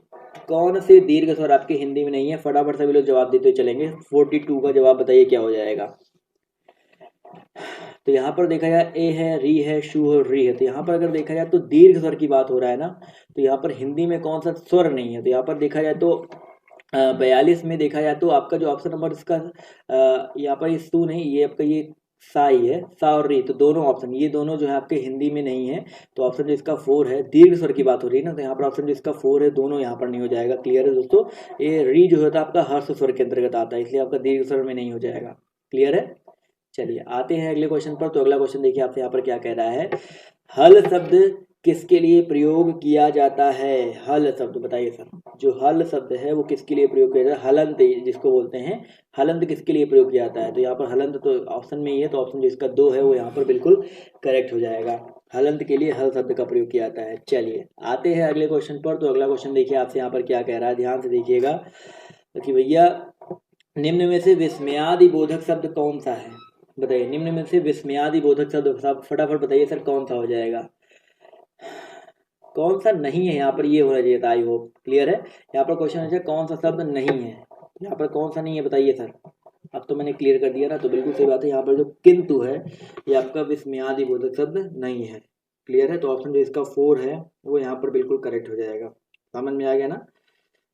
कौन से दीर्घ स्वर आपके हिंदी में नहीं है, फटाफट सभी लोग जवाब देते चलेंगे। 42 का जवाब बताइए क्या हो जाएगा। तो यहाँ पर देखा जाए ए है, री है, शू है, री है। तो यहाँ पर अगर देखा जाए तो दीर्घ स्वर की बात हो रहा है ना, तो यहाँ पर हिंदी में कौन सा स्वर नहीं है। तो यहाँ पर देखा जाए तो 42 में देखा जाए तो आपका जो ऑप्शन नंबर इसका यहाँ पर ये सू नहीं, ये आपका ये सा ही है, सा और री। तो दोनों ऑप्शन ये दोनों जो है आपके हिंदी में नहीं है। तो ऑप्शन जो इसका 4 है, दीर्घ स्वर की बात हो रही है ना, तो यहाँ पर ऑप्शन जो इसका 4 है दोनों यहाँ पर नहीं हो जाएगा। क्लियर है दोस्तों, ये री जो होता है आपका हर्ष स्वर के अंतर्गत आता है, इसलिए आपका दीर्घ स्वर में नहीं हो जाएगा। क्लियर है। चलिए आते हैं अगले क्वेश्चन पर। तो अगला क्वेश्चन देखिए आपसे यहाँ पर क्या कह रहा है, हल शब्द किसके लिए प्रयोग किया जाता है, हल शब्द बताइए सर। जो हल शब्द है वो किसके लिए प्रयोग किया जाता है, हलंत जिसको बोलते हैं, हलंत किसके लिए प्रयोग किया जाता है। तो यहाँ पर हलंत तो ऑप्शन में ही है, तो ऑप्शन जो इसका 2 है वो यहाँ पर बिल्कुल करेक्ट हो जाएगा। हलंत के लिए हल शब्द का प्रयोग किया जाता है। चलिए आते हैं अगले क्वेश्चन पर। तो अगला क्वेश्चन देखिए आपसे यहाँ पर क्या कह रहा है, ध्यान से देखिएगा कि भैया निम्न में से विस्मयादि बोधक शब्द कौन सा है, बताइए। निम्न में से विस्मयादि बोधक शब्द फटाफट बताइए सर कौन सा हो जाएगा, कौन सा नहीं है। यहाँ पर ये होना चाहिए था, आई होप क्लियर है। यहाँ पर क्वेश्चन है कौन सा शब्द नहीं है, यहाँ पर कौन सा नहीं है बताइए सर। अब तो मैंने क्लियर कर दिया ना, तो बिल्कुल सही बात है। यहाँ पर जो किंतु है ये आपका विस्मयादि बोधक शब्द नहीं है। क्लियर है। तो ऑप्शन जो इसका 4 है वो यहाँ पर बिल्कुल करेक्ट हो जाएगा। समझ में आ गया ना।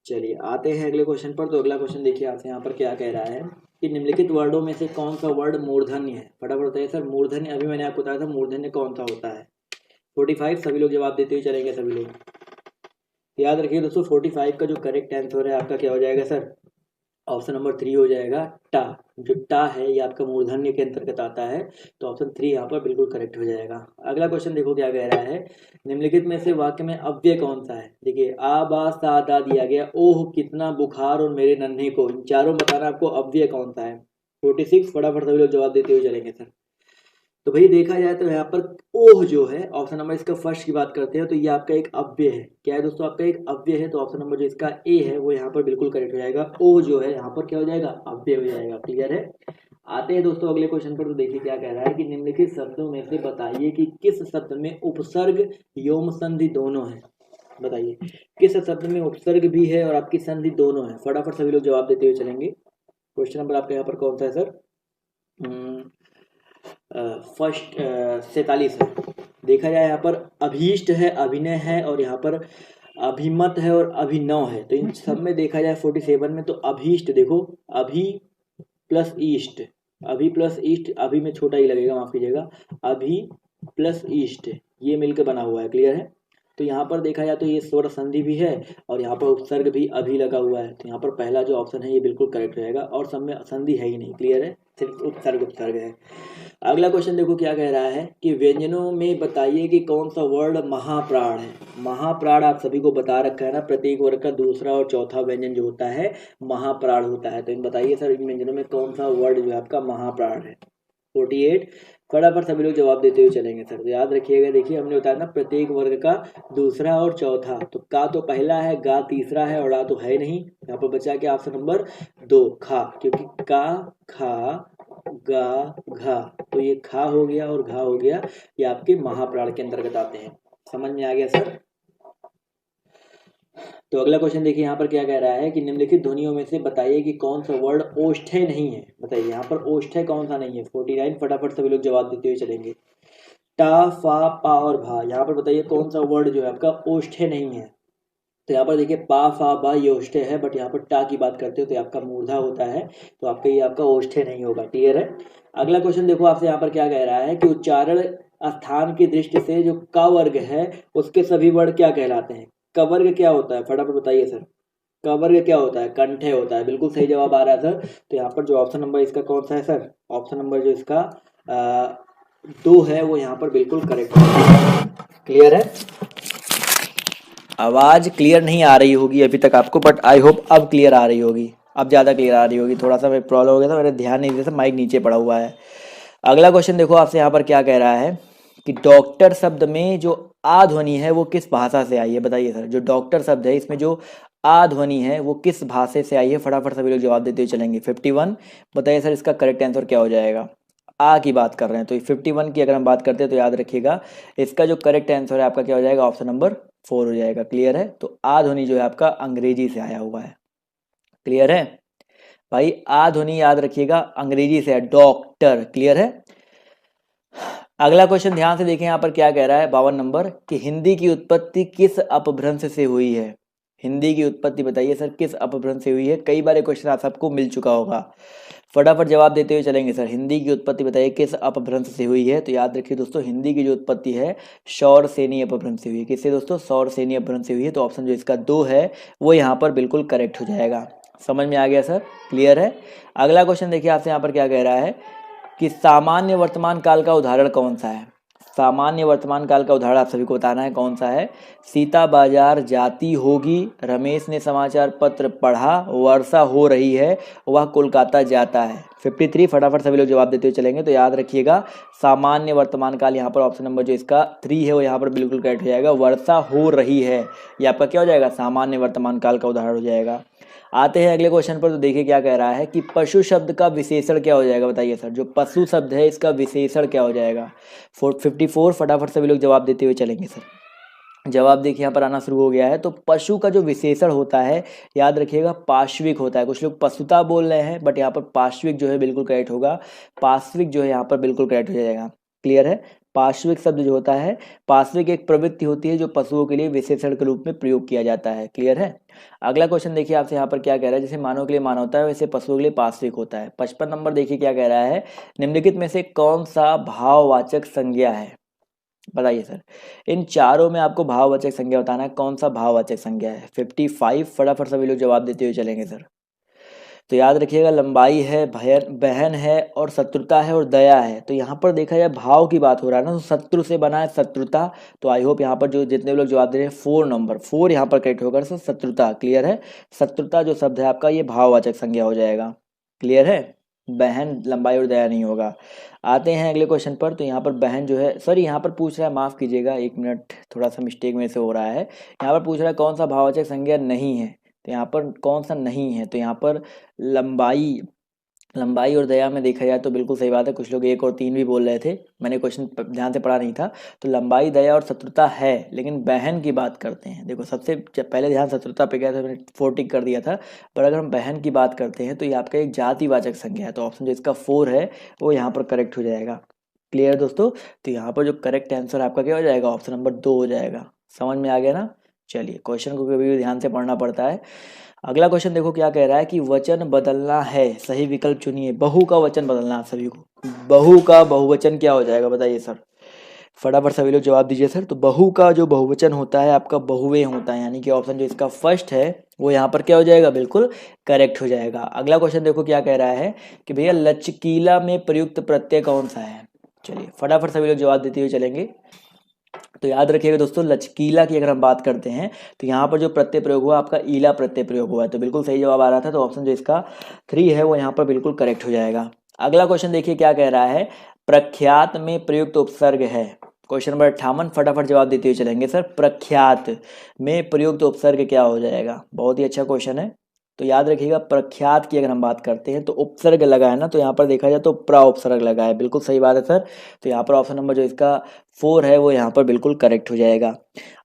चलिए आते हैं अगले क्वेश्चन पर। तो अगला क्वेश्चन देखिए आपसे यहाँ पर क्या कह रहा है कि निम्नलिखित वर्डों में से कौन सा वर्ड मूर्धन्य है, फटाफट बताइए सर। मूर्धन्य, अभी मैंने आपको बताया था मूर्धन्य कौन सा होता है। 45 सभी लोग जवाब देते हुए चलेंगे सभी लोग। याद रखिए दोस्तों 45 का जो करेक्ट आंसर है आपका क्या हो जाएगा सर, ऑप्शन नंबर 3 हो जाएगा। टा, जो टा है ये आपका मूर्धन्य के अंतर्गत आता है। तो ऑप्शन 3 यहाँ पर बिल्कुल करेक्ट हो जाएगा। अगला क्वेश्चन देखो क्या कह रहा है, निम्नलिखित में से वाक्य में अव्यय कौन सा है। देखिए आ, बा, सा, दा दिया गया, ओह कितना बुखार और मेरे नन्हे को, इन चारों में बताना आपको अव्यय कौन सा है। 46 फटाफट सभी लोग जवाब देते हुए चलेंगे सर। तो भाई देखा जाए तो यहाँ पर ओह जो है ऑप्शन नंबर इसका फर्स्ट की बात करते हैं तो ये आपका एक अव्यय है। क्या है दोस्तों, आपका एक अव्यय है। तो ऑप्शन नंबर जो इसका ए है वो यहाँ पर बिल्कुल करेक्ट हो जाएगा। ओह जो है यहाँ पर क्या हो जाएगा, अव्यय हो जाएगा। क्लियर है। आते हैं दोस्तों अगले क्वेश्चन पर। तो देखिए क्या कह रहा है कि निम्नलिखित शब्दों में से बताइए कि किस शब्द में उपसर्ग योम संधि दोनों है, बताइए किस शब्द में उपसर्ग भी है और आपकी संधि दोनों है। फटाफट सभी लोग जवाब देते हुए चलेंगे। क्वेश्चन नंबर आपका यहाँ पर कौन सा है सर, फर्स्ट 47 है। देखा जाए यहाँ पर अभीष्ट है, अभिनय है और यहाँ पर अभिमत है और अभिनव है। तो इन सब में देखा जाए 47 में तो अभीष्ट देखो, अभी प्लस ईस्ट, अभी प्लस ईस्ट, अभी में छोटा ही लगेगा माफ कीजिएगा, अभी प्लस ईस्ट ये मिलकर बना हुआ है। क्लियर है। तो यहाँ पर देखा जाए तो ये स्वर संधि भी है और यहाँ पर उपसर्ग भी अभी लगा हुआ है। तो यहाँ पर पहला जो ऑप्शन है ये बिल्कुल करेक्ट रहेगा और सब में संधि है ही नहीं। क्लियर है, सिर्फ उपसर्ग है। अगला क्वेश्चन देखो क्या कह रहा है कि व्यंजनों में बताइए कि कौन सा वर्ड महाप्राण है। महाप्राण आप सभी को बता रखा है ना, प्रत्येक वर्ग का दूसरा और चौथा व्यंजन जो होता है महाप्राण होता है। तो इन बताइए सर इन व्यंजनों में कौन सा वर्ड जो है आपका महाप्राण है। 48 फटाफट सभी लोग जवाब देते हुए चलेंगे सर। तो याद रखिएगा, देखिए हमने बताया ना प्रत्येक वर्ग का दूसरा और चौथा, तो का तो पहला है, गा तीसरा है और ड़ा तो है नहीं। यहाँ पर बचा क्या ऑप्शन नंबर 2 खा, क्योंकि का खा गा घा, तो ये खा हो गया और घा हो गया, ये आपके महाप्राण के अंतर्गत आते हैं। समझ में आ गया सर। तो अगला क्वेश्चन देखिए यहाँ पर क्या कह रहा है कि निम्नलिखित ध्वनियों में से बताइए कि कौन सा वर्ड ओष्ठ्य नहीं है। बताइए यहाँ पर ओष्ठ्य कौन सा नहीं है। 49 फटाफट सभी लोग जवाब देते हुए चलेंगे। टा फा पा और भा, यहाँ पर बताइए कौन सा वर्ड जो है आपका ओष्ठ्य नहीं है। तो यहाँ पर देखिए पा फा बा ये ओष्ठ्य है, बट यहाँ पर टा की बात करते हो तो आपका मूर्धा होता है, तो आपका ये आपका ओष्ठ्य नहीं होगा। क्लियर है। अगला क्वेश्चन देखो आपसे यहाँ पर क्या कह रहा है कि उच्चारण स्थान की दृष्टि से जो क वर्ग है उसके सभी वर्ड क्या कहलाते हैं। क वर्ग क्या होता है, फटाफट बताइए सर। क वर्ग क्या होता है, कंठे होता है। बिल्कुल सही जवाब आ रहा है सर। तो यहाँ पर जो ऑप्शन नंबर इसका कौन सा है सर, ऑप्शन नंबर जो इसका 2 है वो यहाँ पर बिल्कुल करेक्ट है। क्लियर है। आवाज क्लियर नहीं आ रही होगी अभी तक आपको, बट आई होप अब क्लियर आ रही होगी, अब ज़्यादा क्लियर आ रही होगी। थोड़ा सा प्रॉब्लम हो गया था, मेरे ध्यान नहीं दिया था, माइक नीचे पड़ा हुआ है। अगला क्वेश्चन देखो आपसे यहाँ पर क्या कह रहा है कि डॉक्टर शब्द में जो आ ध्वनि है वो किस भाषा से आई है। बताइए सर, जो डॉक्टर शब्द है इसमें जो आ ध्वनि है वो किस भाषा से आई है। फटाफट सभी लोग जवाब देते हुए चलेंगे। 51 बताइए सर, इसका करेक्ट आंसर क्या हो जाएगा। आ की बात कर रहे हैं तो 51 की अगर हम बात करते हैं तो याद रखिएगा इसका जो करेक्ट आंसर है आपका क्या हो जाएगा, ऑप्शन नंबर 4 हो जाएगा। क्लियर है। तो आ ध्वनि जो है आपका अंग्रेजी से आया हुआ है। क्लियर है भाई, आ ध्वनि याद रखिएगा अंग्रेजी से है, डॉक्टर। क्लियर है। अगला क्वेश्चन ध्यान से देखें यहाँ पर क्या कह रहा है 52 नंबर कि हिंदी की उत्पत्ति किस अपभ्रंश से हुई है। हिंदी की उत्पत्ति बताइए सर किस अपभ्रंश से हुई है। कई बार क्वेश्चन आप सबको मिल चुका होगा, फटाफट जवाब देते हुए चलेंगे सर। हिंदी की उत्पत्ति बताइए किस अपभ्रंश से हुई है। तो याद रखिए दोस्तों, हिंदी की जो उत्पत्ति है शौरसेनी अपभ्रंश से हुई है। किससे दोस्तों, शौरसेनी अपभ्रंश से हुई है। तो ऑप्शन जो इसका 2 है वो यहाँ पर बिल्कुल करेक्ट हो जाएगा। समझ में आ गया सर। क्लियर है। अगला क्वेश्चन देखिए आपसे यहाँ पर क्या कह रहा है कि सामान्य वर्तमान काल का उदाहरण कौन सा है। सामान्य वर्तमान काल का उदाहरण आप सभी को बताना है कौन सा है। सीता बाजार जाती होगी, रमेश ने समाचार पत्र पढ़ा, वर्षा हो रही है, वह कोलकाता जाता है। 53 फटाफट सभी लोग जवाब देते हुए चलेंगे। तो याद रखिएगा सामान्य वर्तमान काल यहाँ पर ऑप्शन नंबर जो इसका 3 है वो यहाँ पर बिल्कुल करेक्ट हो जाएगा। वर्षा हो रही है ये आपका क्या हो जाएगा, सामान्य वर्तमान काल का उदाहरण हो जाएगा। आते हैं अगले क्वेश्चन पर। तो देखिए क्या कह रहा है कि पशु शब्द का विशेषण क्या हो जाएगा। बताइए सर, जो पशु शब्द है इसका विशेषण क्या हो जाएगा। 54 फटाफट सभी लोग जवाब देते हुए चलेंगे सर। जवाब देखिए यहाँ पर आना शुरू हो गया है। तो पशु का जो विशेषण होता है याद रखिएगा पार्श्विक होता है। कुछ लोग पशुता बोल रहे हैं बट यहाँ पर पार्श्विक जो है बिल्कुल करेक्ट होगा। पार्श्विक जो है यहाँ पर बिल्कुल करेक्ट हो जाएगा। क्लियर है। पार्श्विक शब्द जो होता है, पार्श्विक एक प्रवृत्ति होती है जो पशुओं के लिए विशेषण के रूप में प्रयोग किया जाता है। क्लियर है। अगला क्वेश्चन देखिए आपसे यहाँ पर क्या कह रहा है, जैसे मानव के लिए मान होता है वैसे पशुओं के लिए पार्श्विक होता है। 55 नंबर देखिए क्या कह रहा है, निम्नलिखित में से कौन सा भाववाचक संज्ञा है। बताइए सर, इन चारों में आपको भाववाचक संज्ञा बताना है, कौन सा भाववाचक संज्ञा है। 55 फटाफट सभी लोग जवाब देते हुए चलेंगे सर। तो याद रखिएगा लंबाई है, बहन है और शत्रुता है और दया है। तो यहाँ पर देखा जाए भाव की बात हो रहा है ना, तो शत्रु से बना है शत्रुता। तो आई होप यहाँ पर जो जितने लोग जवाब दे रहे हैं 4 नंबर 4 यहाँ पर करेक्ट होगा सर, शत्रुता। क्लियर है। शत्रुता जो शब्द है आपका ये भाववाचक संज्ञा हो जाएगा। क्लियर है। बहन, लंबाई और दया नहीं होगा। आते हैं अगले क्वेश्चन पर। तो यहाँ पर बहन जो है सर, यहाँ पर पूछ रहा है, माफ़ कीजिएगा 1 मिनट, थोड़ा सा मिस्टेक में से हो रहा है। यहाँ पर पूछ रहा है कौन सा भाववाचक संज्ञा नहीं है। तो यहाँ पर कौन सा नहीं है, तो यहाँ पर लंबाई और दया में देखा जाए तो बिल्कुल सही बात है। कुछ लोग 1 और 3 भी बोल रहे थे, मैंने क्वेश्चन ध्यान से पढ़ा नहीं था। तो लंबाई, दया और शत्रुता है, लेकिन बहन की बात करते हैं। देखो सबसे पहले ध्यान शत्रुता पे गया था, मैंने 4 टिक कर दिया था। पर अगर हम बहन की बात करते हैं तो ये आपका एक जातिवाचक संज्ञा है। तो ऑप्शन जो इसका 4 है वो यहाँ पर करेक्ट हो जाएगा। क्लियर दोस्तों। तो यहाँ पर जो करेक्ट आंसर आपका क्या हो जाएगा, ऑप्शन नंबर 2 हो जाएगा। समझ में आ गया ना। चलिए, क्वेश्चन को कभी भी ध्यान से पढ़ना पड़ता है। अगला क्वेश्चन देखो क्या कह रहा है कि वचन बदलना है, सही विकल्प चुनिए। बहू का वचन बदलना है सभी को। बहू का बहुवचन क्या हो जाएगा बताइए सर। फटाफट सभी लोग जवाब दीजिए सर। तो बहू का जो बहुवचन होता है आपका बहुवे होता है, यानी कि ऑप्शन जो इसका फर्स्ट है वो यहाँ पर क्या हो जाएगा, बिल्कुल करेक्ट हो जाएगा। अगला क्वेश्चन देखो क्या कह रहा है कि भैया लचकीला में प्रयुक्त प्रत्यय कौन सा है। चलिए फटाफट सभी लोग जवाब देते हुए चलेंगे। तो याद रखिएगा दोस्तों, लचकीला की अगर हम बात करते हैं तो यहाँ पर जो प्रत्यय प्रयोग हुआ आपका ईला प्रत्यय प्रयोग हुआ है। तो बिल्कुल सही जवाब आ रहा था। तो ऑप्शन जो इसका 3 है वो यहाँ पर बिल्कुल करेक्ट हो जाएगा। अगला क्वेश्चन देखिए क्या कह रहा है, प्रख्यात में प्रयुक्त उपसर्ग है? क्वेश्चन नंबर 58, फटाफट जवाब देते हुए चलेंगे सर। प्रख्यात में प्रयुक्त उपसर्ग क्या हो जाएगा? बहुत ही अच्छा क्वेश्चन है, तो याद रखिएगा। प्रख्यात की अगर हम बात करते हैं तो उपसर्ग लगा है ना, तो यहाँ पर देखा जाए तो प्रा उपसर्ग लगा है। बिल्कुल सही बात है सर। तो यहाँ पर ऑप्शन नंबर जो इसका 4 है वो यहाँ पर बिल्कुल करेक्ट हो जाएगा।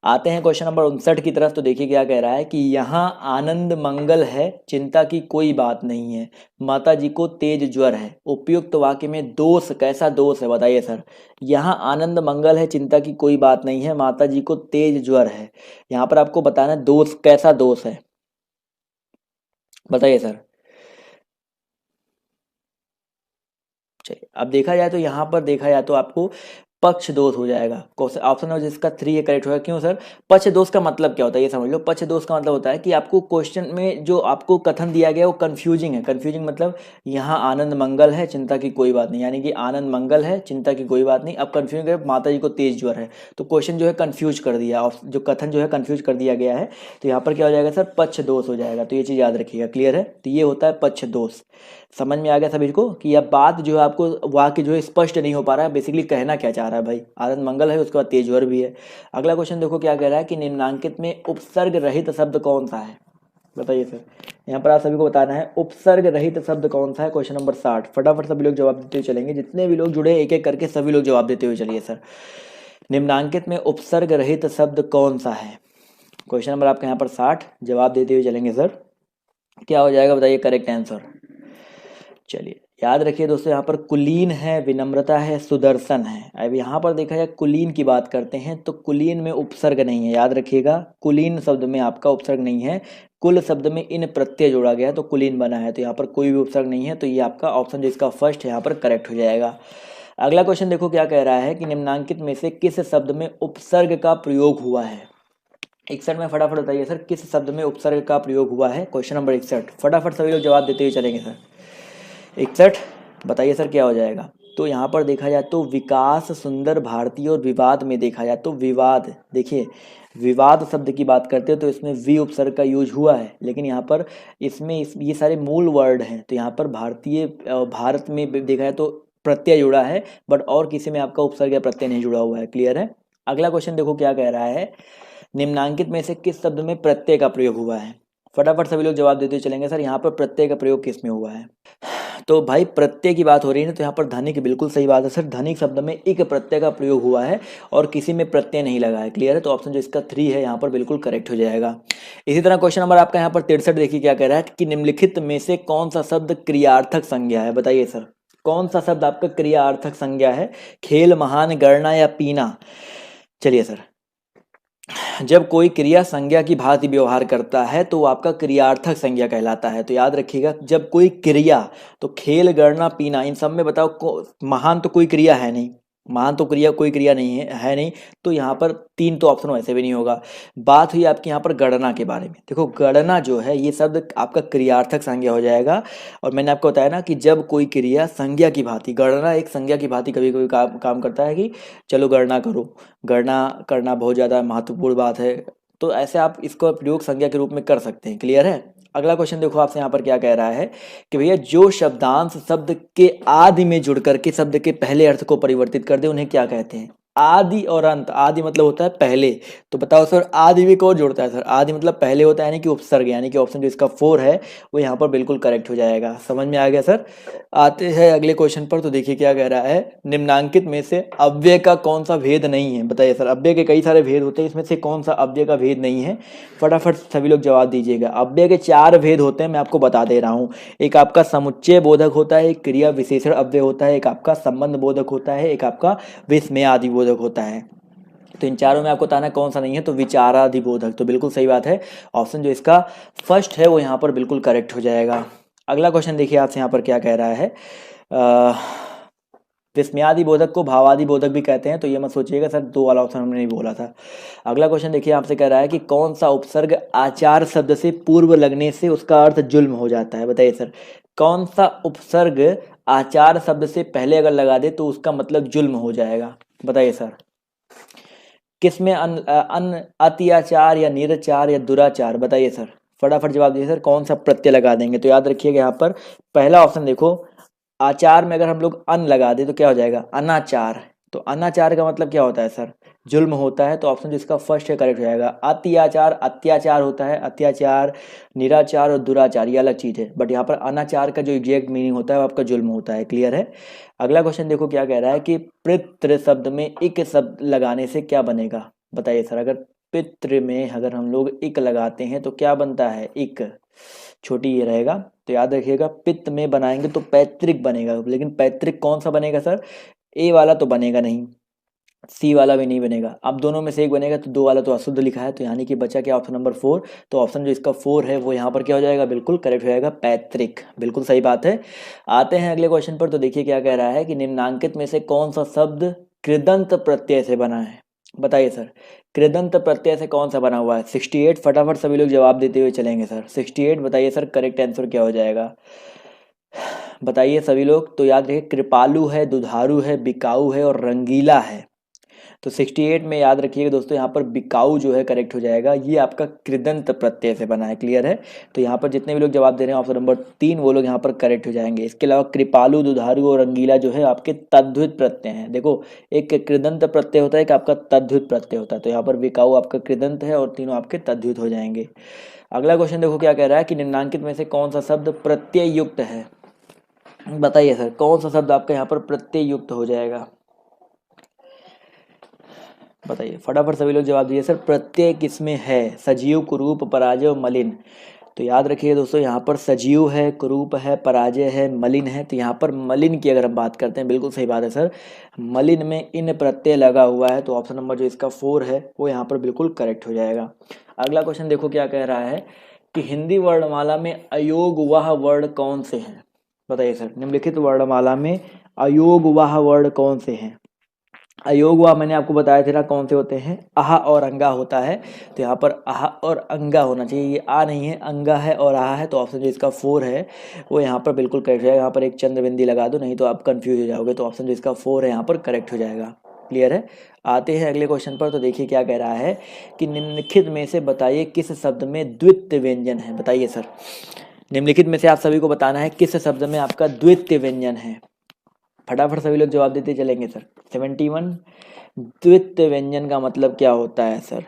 आते हैं क्वेश्चन नंबर 59 की तरफ। तो देखिए क्या कह रहा है कि यहाँ आनंद मंगल है, चिंता की कोई बात नहीं है, माता जी को तेज ज्वर है। उपयुक्त वाक्य में दोष, कैसा दोष है बताइए सर? यहाँ आनंद मंगल है, चिंता की कोई बात नहीं है, माता जी को तेज ज्वर है। यहाँ पर आपको बताना है दोष, कैसा दोष है बताइए सर। चलिए, अब देखा जाए तो यहाँ पर देखा जाए तो आपको पक्ष दोष हो जाएगा। ऑप्शन नंबर जिसका 3 है करेक्ट होगा। क्यों सर? पक्ष दोष का मतलब क्या होता है ये समझ लो। पक्ष दोष का मतलब होता है कि आपको क्वेश्चन में जो आपको कथन दिया गया है वो कंफ्यूजिंग है। कंफ्यूजिंग मतलब यहाँ आनंद मंगल है, चिंता की कोई बात नहीं, यानी कि आनंद मंगल है, चिंता की कोई बात नहीं। अब कंफ्यूजन है माता जी को तेज ज्वर है, तो क्वेश्चन जो है कंफ्यूज कर दिया, जो कथन जो है कंफ्यूज कर दिया गया है। तो यहाँ पर क्या हो जाएगा सर? पक्ष दोष हो जाएगा। तो ये चीज़ याद रखिएगा। क्लियर है? तो ये होता है पक्ष दोष। समझ में आ गया सभी को कि यह बात जो है आपको वाक्य जो है स्पष्ट नहीं हो पा रहा है, बेसिकली कहना क्या चाह रहा है भाई। आनंद मंगल है, उसके बाद तेजवर भी है। अगला क्वेश्चन देखो क्या कह रहा है कि निम्नांकित में उपसर्ग रहित शब्द कौन सा है? बताइए सर। यहाँ पर आप सभी को बताना है उपसर्ग रहित शब्द कौन सा है। क्वेश्चन नंबर 60, फटाफट सभी लोग जवाब देते हुए चलेंगे। जितने भी लोग जुड़े एक एक करके सभी लोग जवाब देते हुए चलिए सर। निम्नांकित में उपसर्ग रहित शब्द कौन सा है? क्वेश्चन नंबर आपका यहाँ पर 60, जवाब देते हुए चलेंगे सर। क्या हो जाएगा बताइए करेक्ट आंसर? चलिए याद रखिए दोस्तों, यहाँ पर कुलीन है, विनम्रता है, सुदर्शन है। अब यहाँ पर देखा जाए कुलीन की बात करते हैं तो कुलीन में उपसर्ग नहीं है। याद रखिएगा, कुलीन शब्द में आपका उपसर्ग नहीं है। कुल शब्द में इन प्रत्यय जोड़ा गया है तो कुलीन बना है, तो यहाँ पर कोई भी उपसर्ग नहीं है। तो ये आपका ऑप्शन जो इसका फर्स्ट है यहाँ पर करेक्ट हो जाएगा। अगला क्वेश्चन देखो क्या कह रहा है कि निम्नांकित में से किस शब्द में उपसर्ग का प्रयोग हुआ है? 61 में फटाफट बताइए सर, किस शब्द में उपसर्ग का प्रयोग हुआ है? क्वेश्चन नंबर 61, फटाफट सभी लोग जवाब देते हुए चलेंगे सर। 61 बताइए सर क्या हो जाएगा? तो यहाँ पर देखा जाए तो विकास, सुंदर, भारतीय और विवाद में देखा जाए तो विवाद, देखिए विवाद शब्द की बात करते हैं तो इसमें वी उपसर्ग का यूज हुआ है, लेकिन यहाँ पर इसमें ये सारे मूल वर्ड हैं। तो यहाँ पर भारतीय, भारत में देखा जाए तो प्रत्यय जुड़ा है, बट और किसी में आपका उपसर्ग या प्रत्यय नहीं जुड़ा हुआ है। क्लियर है? अगला क्वेश्चन देखो क्या कह रहा है, निम्नांकित में से किस शब्द में प्रत्यय का प्रयोग हुआ है? फटाफट सभी लोग जवाब देते चलेंगे सर। यहाँ पर प्रत्यय का प्रयोग किस में हुआ है? तो भाई प्रत्यय की बात हो रही है ना, तो यहाँ पर धनिक बिल्कुल सही बात है सर। धनिक शब्द में एक प्रत्यय का प्रयोग हुआ है और किसी में प्रत्यय नहीं लगा है। क्लियर है? तो ऑप्शन जो इसका 3 है यहाँ पर बिल्कुल करेक्ट हो जाएगा। इसी तरह क्वेश्चन नंबर आपका यहाँ पर 63 देखिए क्या कह रहा है कि निम्नलिखित में से कौन सा शब्द क्रियार्थक संज्ञा है? बताइए सर, कौन सा शब्द आपका क्रियार्थक संज्ञा है? खेल, महान, गणना या पीना? चलिए सर, जब कोई क्रिया संज्ञा की भांति व्यवहार करता है तो वो आपका क्रियार्थक संज्ञा कहलाता है। तो याद रखिएगा, जब कोई क्रिया, तो खेल, गणना, पीना, इन सब में बताओ महान तो कोई क्रिया है नहीं, महान तो क्रिया कोई क्रिया नहीं है नहीं। तो यहाँ पर 3 तो ऑप्शन वैसे भी नहीं होगा। बात हुई आपकी यहाँ पर गणना के बारे में। देखो गणना जो है ये शब्द आपका क्रियार्थक संज्ञा हो जाएगा। और मैंने आपको बताया ना कि जब कोई क्रिया संज्ञा की भांति, गणना एक संज्ञा की भांति कभी कभी काम करता है कि चलो गणना करो, गणना करना बहुत ज़्यादा महत्वपूर्ण बात है, तो ऐसे आप इसको प्रयोग संज्ञा के रूप में कर सकते हैं। क्लियर है? अगला क्वेश्चन देखो आपसे यहाँ पर क्या कह रहा है कि भैया जो शब्दांश शब्द के आदि में जुड़ करके शब्द के पहले अर्थ को परिवर्तित कर दे उन्हें क्या कहते हैं? आदि और अंत। आदि मतलब होता है पहले, तो बताओ सर आदि भी कौन जोड़ता है? सर आदि मतलब पहले होता है, यानी कि उपसर्ग, यानी कि ऑप्शन जो इसका 4 है वो यहाँ पर बिल्कुल करेक्ट हो जाएगा। समझ में आ गया सर? आते हैं अगले क्वेश्चन पर। तो देखिए क्या कह रहा है, निम्नांकित में से अव्यय का कौन सा भेद नहीं है? बताइए सर, अव्यय के कई सारे भेद होते हैं, इसमें से कौन सा अव्यय का भेद नहीं है? फटाफट सभी लोग जवाब दीजिएगा। अव्यय के 4 भेद होते हैं, मैं आपको बता दे रहा हूँ। एक आपका समुच्चय बोधक होता है, एक क्रिया विशेषण अव्यय होता है, एक आपका संबंध बोधक होता है, एक आपका विस्मयादि बोधक होता है। तो इन चारों में आपको बताना कौन सा नहीं है, तो विचाराधिबोधक। तो बिल्कुल सही बात है, ऑप्शन जो इसका फर्स्ट है वो यहाँ पर बिल्कुल करेक्ट हो जाएगा। अगला क्वेश्चन देखिए आपसे यहाँ पर क्या कह रहा है, विस्मयादि बोधक को भावादि बोधक भी कहते हैं, तो ये मत सोचिएगा सर 2 वाला ऑप्शन हमने नहीं बोला था। अगला क्वेश्चन देखिए आपसे कह रहा है कि कौन सा उपसर्ग आचार शब्द से पूर्व लगने से उसका अर्थ जुल्म हो जाता है? बताइए सर, कौन सा उपसर्ग आचार शब्द से पहले अगर लगा दे तो उसका मतलब जुल्म हो जाएगा? बताइए सर, किसमें अत्याचार या निराचार या दुराचार? बताइए सर, फटाफट जवाब दीजिए सर। कौन सा प्रत्यय लगा देंगे? तो याद रखिएगा यहाँ पर पहला ऑप्शन देखो आचार में अगर हम लोग अन लगा दें तो क्या हो जाएगा, अनाचार। तो अनाचार का मतलब क्या होता है सर, जुल्म होता है। तो ऑप्शन जिसका फर्स्ट है करेक्ट हो जाएगा। अत्याचार, अत्याचार होता है, अत्याचार, निराचार और दुराचार ये अलग चीज़ है, बट यहाँ पर अनाचार का जो एग्जैक्ट मीनिंग होता है वो आपका जुल्म होता है। क्लियर है। अगला क्वेश्चन देखो क्या कह रहा है कि पितृ शब्द में इक शब्द लगाने से क्या बनेगा। बताइए सर, अगर पितृ में अगर हम लोग इक लगाते हैं तो क्या बनता है, इक छोटी ये रहेगा। तो याद रखिएगा पित्त में बनाएंगे तो पैतृक बनेगा, लेकिन पैतृक कौन सा बनेगा सर, ए वाला तो बनेगा नहीं, सी वाला भी नहीं बनेगा। अब दोनों में से एक बनेगा, तो दो वाला तो अशुद्ध लिखा है, तो यानी कि बचा क्या ऑप्शन नंबर 4। तो ऑप्शन जो इसका 4 है वो यहाँ पर क्या हो जाएगा, बिल्कुल करेक्ट हो जाएगा, पैतृक। बिल्कुल सही बात है। आते हैं अगले क्वेश्चन पर। तो देखिए क्या कह रहा है कि निम्नांकित में से कौन सा शब्द कृदंत प्रत्यय से बना है। बताइए सर, कृदंत प्रत्यय से कौन सा बना हुआ है। 68, फटाफट सभी लोग जवाब देते हुए चलेंगे सर। 68 बताइए सर, करेक्ट आंसर क्या हो जाएगा, बताइए सभी लोग। तो याद रखिए, कृपालु है, दुधारू है, बिकाऊ है और रंगीला है। तो 68 में याद रखिएगा दोस्तों, यहाँ पर बिकाऊ जो है करेक्ट हो जाएगा, ये आपका कृदंत प्रत्यय से बना है। क्लियर है। तो यहाँ पर जितने भी लोग जवाब दे रहे हैं ऑप्शन नंबर 3 वो लोग यहाँ पर करेक्ट हो जाएंगे। इसके अलावा कृपालु, दुधारू और रंगीला जो है आपके तद्धित प्रत्यय हैं। देखो, एक कृदंत प्रत्यय होता है, एक आपका तद्धित प्रत्यय होता है। तो यहाँ पर बिकाऊ आपका कृदंत है और तीनों आपके तद्धित हो जाएंगे। अगला क्वेश्चन देखो क्या कह रहा है कि निम्नांकित में से कौन सा शब्द प्रत्यय युक्त है। बताइए सर, कौन सा शब्द आपका यहाँ पर प्रत्यय युक्त हो जाएगा, बताइए फटाफट सभी लोग जवाब दीजिए। सर प्रत्यय किसमें है, सजीव, कुरूप, पराजय और मलिन। तो याद रखिए दोस्तों, यहाँ पर सजीव है, कुरूप है, पराजय है, मलिन है। तो यहाँ पर मलिन की अगर हम बात करते हैं, बिल्कुल सही बात है सर, मलिन में इन प्रत्यय लगा हुआ है। तो ऑप्शन नंबर जो इसका 4 है वो यहाँ पर बिल्कुल करेक्ट हो जाएगा। अगला क्वेश्चन देखो क्या कह रहा है कि हिंदी वर्णमाला में अयोग वह वर्ण कौन से हैं। बताइए सर, निम्नलिखित वर्णमाला में अयोग वह वर्ण कौन से हैं। अयोग हुआ मैंने आपको बताया था ना कौन से होते हैं, आहा और अंगा होता है। तो यहाँ पर आहा और अंगा होना चाहिए, ये आ नहीं है, अंगा है और आहा है। तो ऑप्शन जो इसका 4 है वो यहाँ पर बिल्कुल करेक्ट हो जाएगा। यहाँ पर एक चंद्र बिंदी लगा दो, नहीं तो आप कंफ्यूज हो जाओगे। तो ऑप्शन जो इसका 4 है यहाँ पर करेक्ट हो जाएगा। क्लियर है। आते हैं अगले क्वेश्चन पर। तो देखिए क्या कह रहा है कि निम्नलिखित में से बताइए किस शब्द में द्वितीय व्यंजन है। बताइए सर, निम्नलिखित में से आप सभी को बताना है किस शब्द में आपका द्वितीय व्यंजन है। फटाफट सभी लोग जवाब देते चलेंगे सर। 71, द्वितीय व्यंजन का मतलब क्या होता है सर।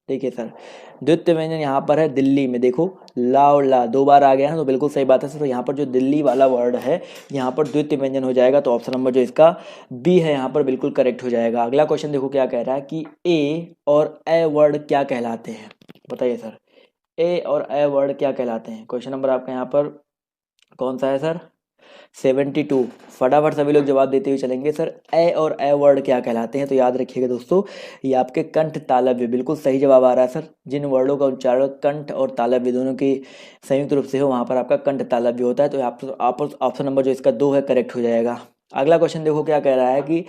देखिए सर, द्वितीय व्यंजन यहाँ पर है दिल्ली में, देखो ला और ला 2 बार आ गया है, तो बिल्कुल सही बात है सर। तो यहाँ पर जो दिल्ली वाला वर्ड है यहाँ पर द्वितीय व्यंजन हो जाएगा। तो ऑप्शन नंबर जो इसका बी है यहाँ पर बिल्कुल करेक्ट हो जाएगा। अगला क्वेश्चन देखो क्या कह रहा है कि ए और ए वर्ड क्या कहलाते हैं। बताइए सर, ए और ए वर्ड क्या कहलाते हैं। क्वेश्चन नंबर आपका यहाँ पर कौन सा है सर, 72। फटाफट सभी लोग जवाब देते हुए चलेंगे सर, ए और ए वर्ड क्या कहलाते हैं। तो याद रखिएगा दोस्तों, ये आपके कंठ तालव्य, बिल्कुल सही जवाब आ रहा है सर। जिन वर्डों का उच्चारण कंठ और तालव्य दोनों की संयुक्त रूप से हो वहाँ पर आपका कंठ तालव्य होता है। तो आप ऑप्शन नंबर जो इसका 2 है करेक्ट हो जाएगा। अगला क्वेश्चन देखो क्या कह रहा है कि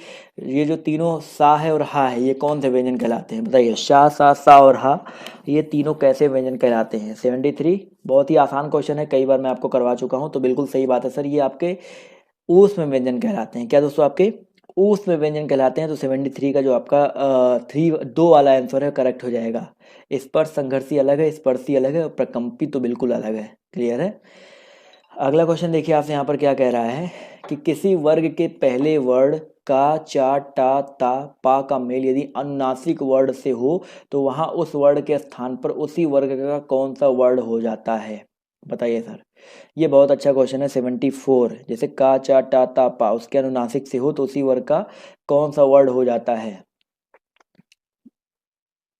ये जो तीनों सा है और हा है ये कौन से व्यंजन कहलाते हैं। बताइए, शाह, सा, सा और हा ये तीनों कैसे व्यंजन कहलाते हैं। 73, बहुत ही आसान क्वेश्चन है, कई बार मैं आपको करवा चुका हूँ। तो बिल्कुल सही बात है सर, ये आपके ऊष्म व्यंजन कहलाते हैं। क्या दोस्तों, आपके ऊष्म व्यंजन कहलाते हैं। तो 73 का जो आपका 2 वाला आंसर है करेक्ट हो जाएगा। स्पर्श संघर्षी अलग है, स्पर्शी अलग है और प्रकंपी तो बिल्कुल अलग है। क्लियर है। अगला क्वेश्चन देखिए आपसे यहाँ पर क्या कह रहा है कि किसी वर्ग के पहले वर्ड का चा, टा, ता, पा का मेल यदि अनुनासिक वर्ड से हो तो वहाँ उस वर्ड के स्थान पर उसी वर्ग का कौन सा वर्ड हो जाता है। बताइए सर, ये बहुत अच्छा क्वेश्चन है। 74, जैसे का, चा, टा, ता, पा उसके अनुनासिक से हो तो उसी वर्ग का कौन सा वर्ड हो जाता है।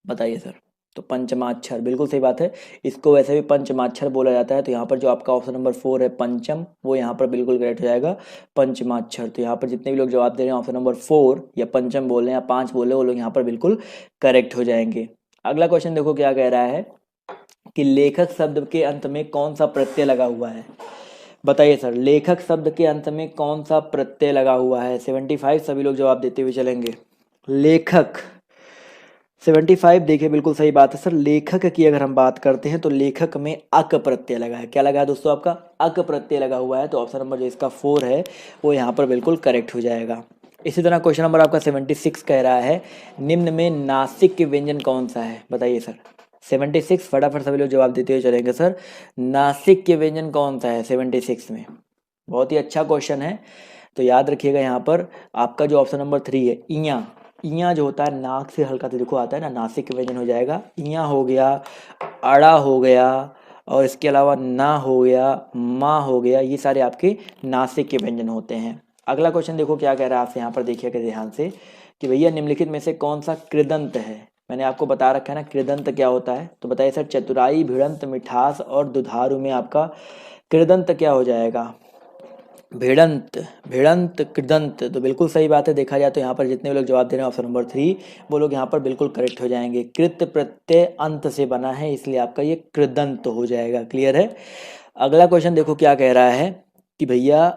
बताइए सर। तो पंचमाक्षर, बिल्कुल सही बात है, इसको वैसे भी पंचमाक्षर बोला जाता है। तो यहाँ पर जो आपका ऑप्शन नंबर 4 है पंचम, वो यहाँ पर बिल्कुल करेक्ट हो जाएगा, पंचमाक्षर। तो यहाँ पर जितने भी लोग जवाब दे रहे हैं ऑप्शन नंबर 4 या पंचम बोल रहे हैं या 5 बोल रहे हैं वो लोग यहाँ पर बिल्कुल करेक्ट हो जाएंगे। अगला क्वेश्चन देखो क्या कह रहा है कि लेखक शब्द के अंत में कौन सा प्रत्यय लगा हुआ है। बताइए सर, लेखक शब्द के अंत में कौन सा प्रत्यय लगा हुआ है। 75 सभी लोग जवाब देते हुए चलेंगे। लेखक 75, देखिए बिल्कुल सही बात है सर। लेखक की अगर हम बात करते हैं तो लेखक में अक प्रत्यय लगा है। क्या लगा है दोस्तों, आपका अक प्रत्यय लगा हुआ है। तो ऑप्शन नंबर जो इसका 4 है वो यहाँ पर बिल्कुल करेक्ट हो जाएगा। इसी तरह क्वेश्चन नंबर आपका 76 कह रहा है निम्न में नासिक के व्यंजन कौन सा है। बताइए सर। 76, फटाफट सभी लोग जवाब देते हुए चलेंगे सर, नासिक के व्यंजन कौन सा है 76 में। बहुत ही अच्छा क्वेश्चन है। तो याद रखिएगा यहाँ पर आपका जो ऑप्शन नंबर 3 है इया, इया जो होता है नाक से हल्का सा देखो आता है ना, नासिक के व्यंजन हो जाएगा, इया हो गया, अड़ा हो गया, और इसके अलावा ना हो गया, माँ हो गया, ये सारे आपके नासिक के व्यंजन होते हैं। अगला क्वेश्चन देखो क्या कह रहा है आपसे, यहाँ पर देखिएगा ध्यान से कि भैया निम्नलिखित में से कौन सा कृदंत है। मैंने आपको बता रखा है ना कृदंत क्या होता है, तो बताइए सर। चतुराई, भिड़ंत, मिठास और दुधारू में आपका कृदंत क्या हो जाएगा। भिड़ंत, भिड़ंत, कृदंत, तो बिल्कुल सही बात है। देखा जाए तो यहाँ पर जितने भी लोग जवाब दे रहे हैं ऑप्शन नंबर 3 वो लोग यहाँ पर बिल्कुल करेक्ट हो जाएंगे। कृत प्रत्यय अंत से बना है इसलिए आपका ये कृदंत हो जाएगा। क्लियर है। अगला क्वेश्चन देखो क्या कह रहा है कि भैया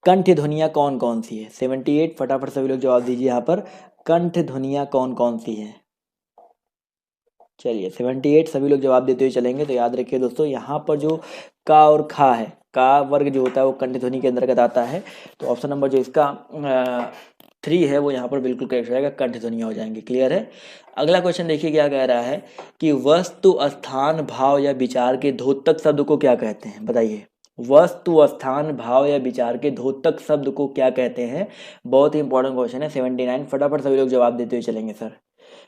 कंठ ध्वनियाँ कौन कौन सी है। 78, फटाफट सभी लोग जवाब दीजिए यहाँ पर। कंठ ध्वनियाँ कौन कौन सी है। चलिए 78 सभी लोग जवाब देते हुए चलेंगे। तो याद रखिए दोस्तों यहाँ पर जो का और खा है, का वर्ग जो होता है वो कंठ ध्वनि के अंतर्गत आता है। तो ऑप्शन नंबर जो इसका 3 है वो यहाँ पर बिल्कुल करेक्ट हो जाएगा, कंठ ध्वनियाँ हो जाएंगी। क्लियर है। अगला क्वेश्चन देखिए क्या कह रहा है कि वस्तु, स्थान, भाव या विचार के द्योतक शब्द को क्या कहते हैं। बताइए। वस्तु, स्थान, भाव या विचार के द्योतक शब्द को क्या कहते हैं। बहुत ही इंपॉर्टेंट क्वेश्चन है। 79 फटाफट सभी लोग जवाब देते हुए चलेंगे सर।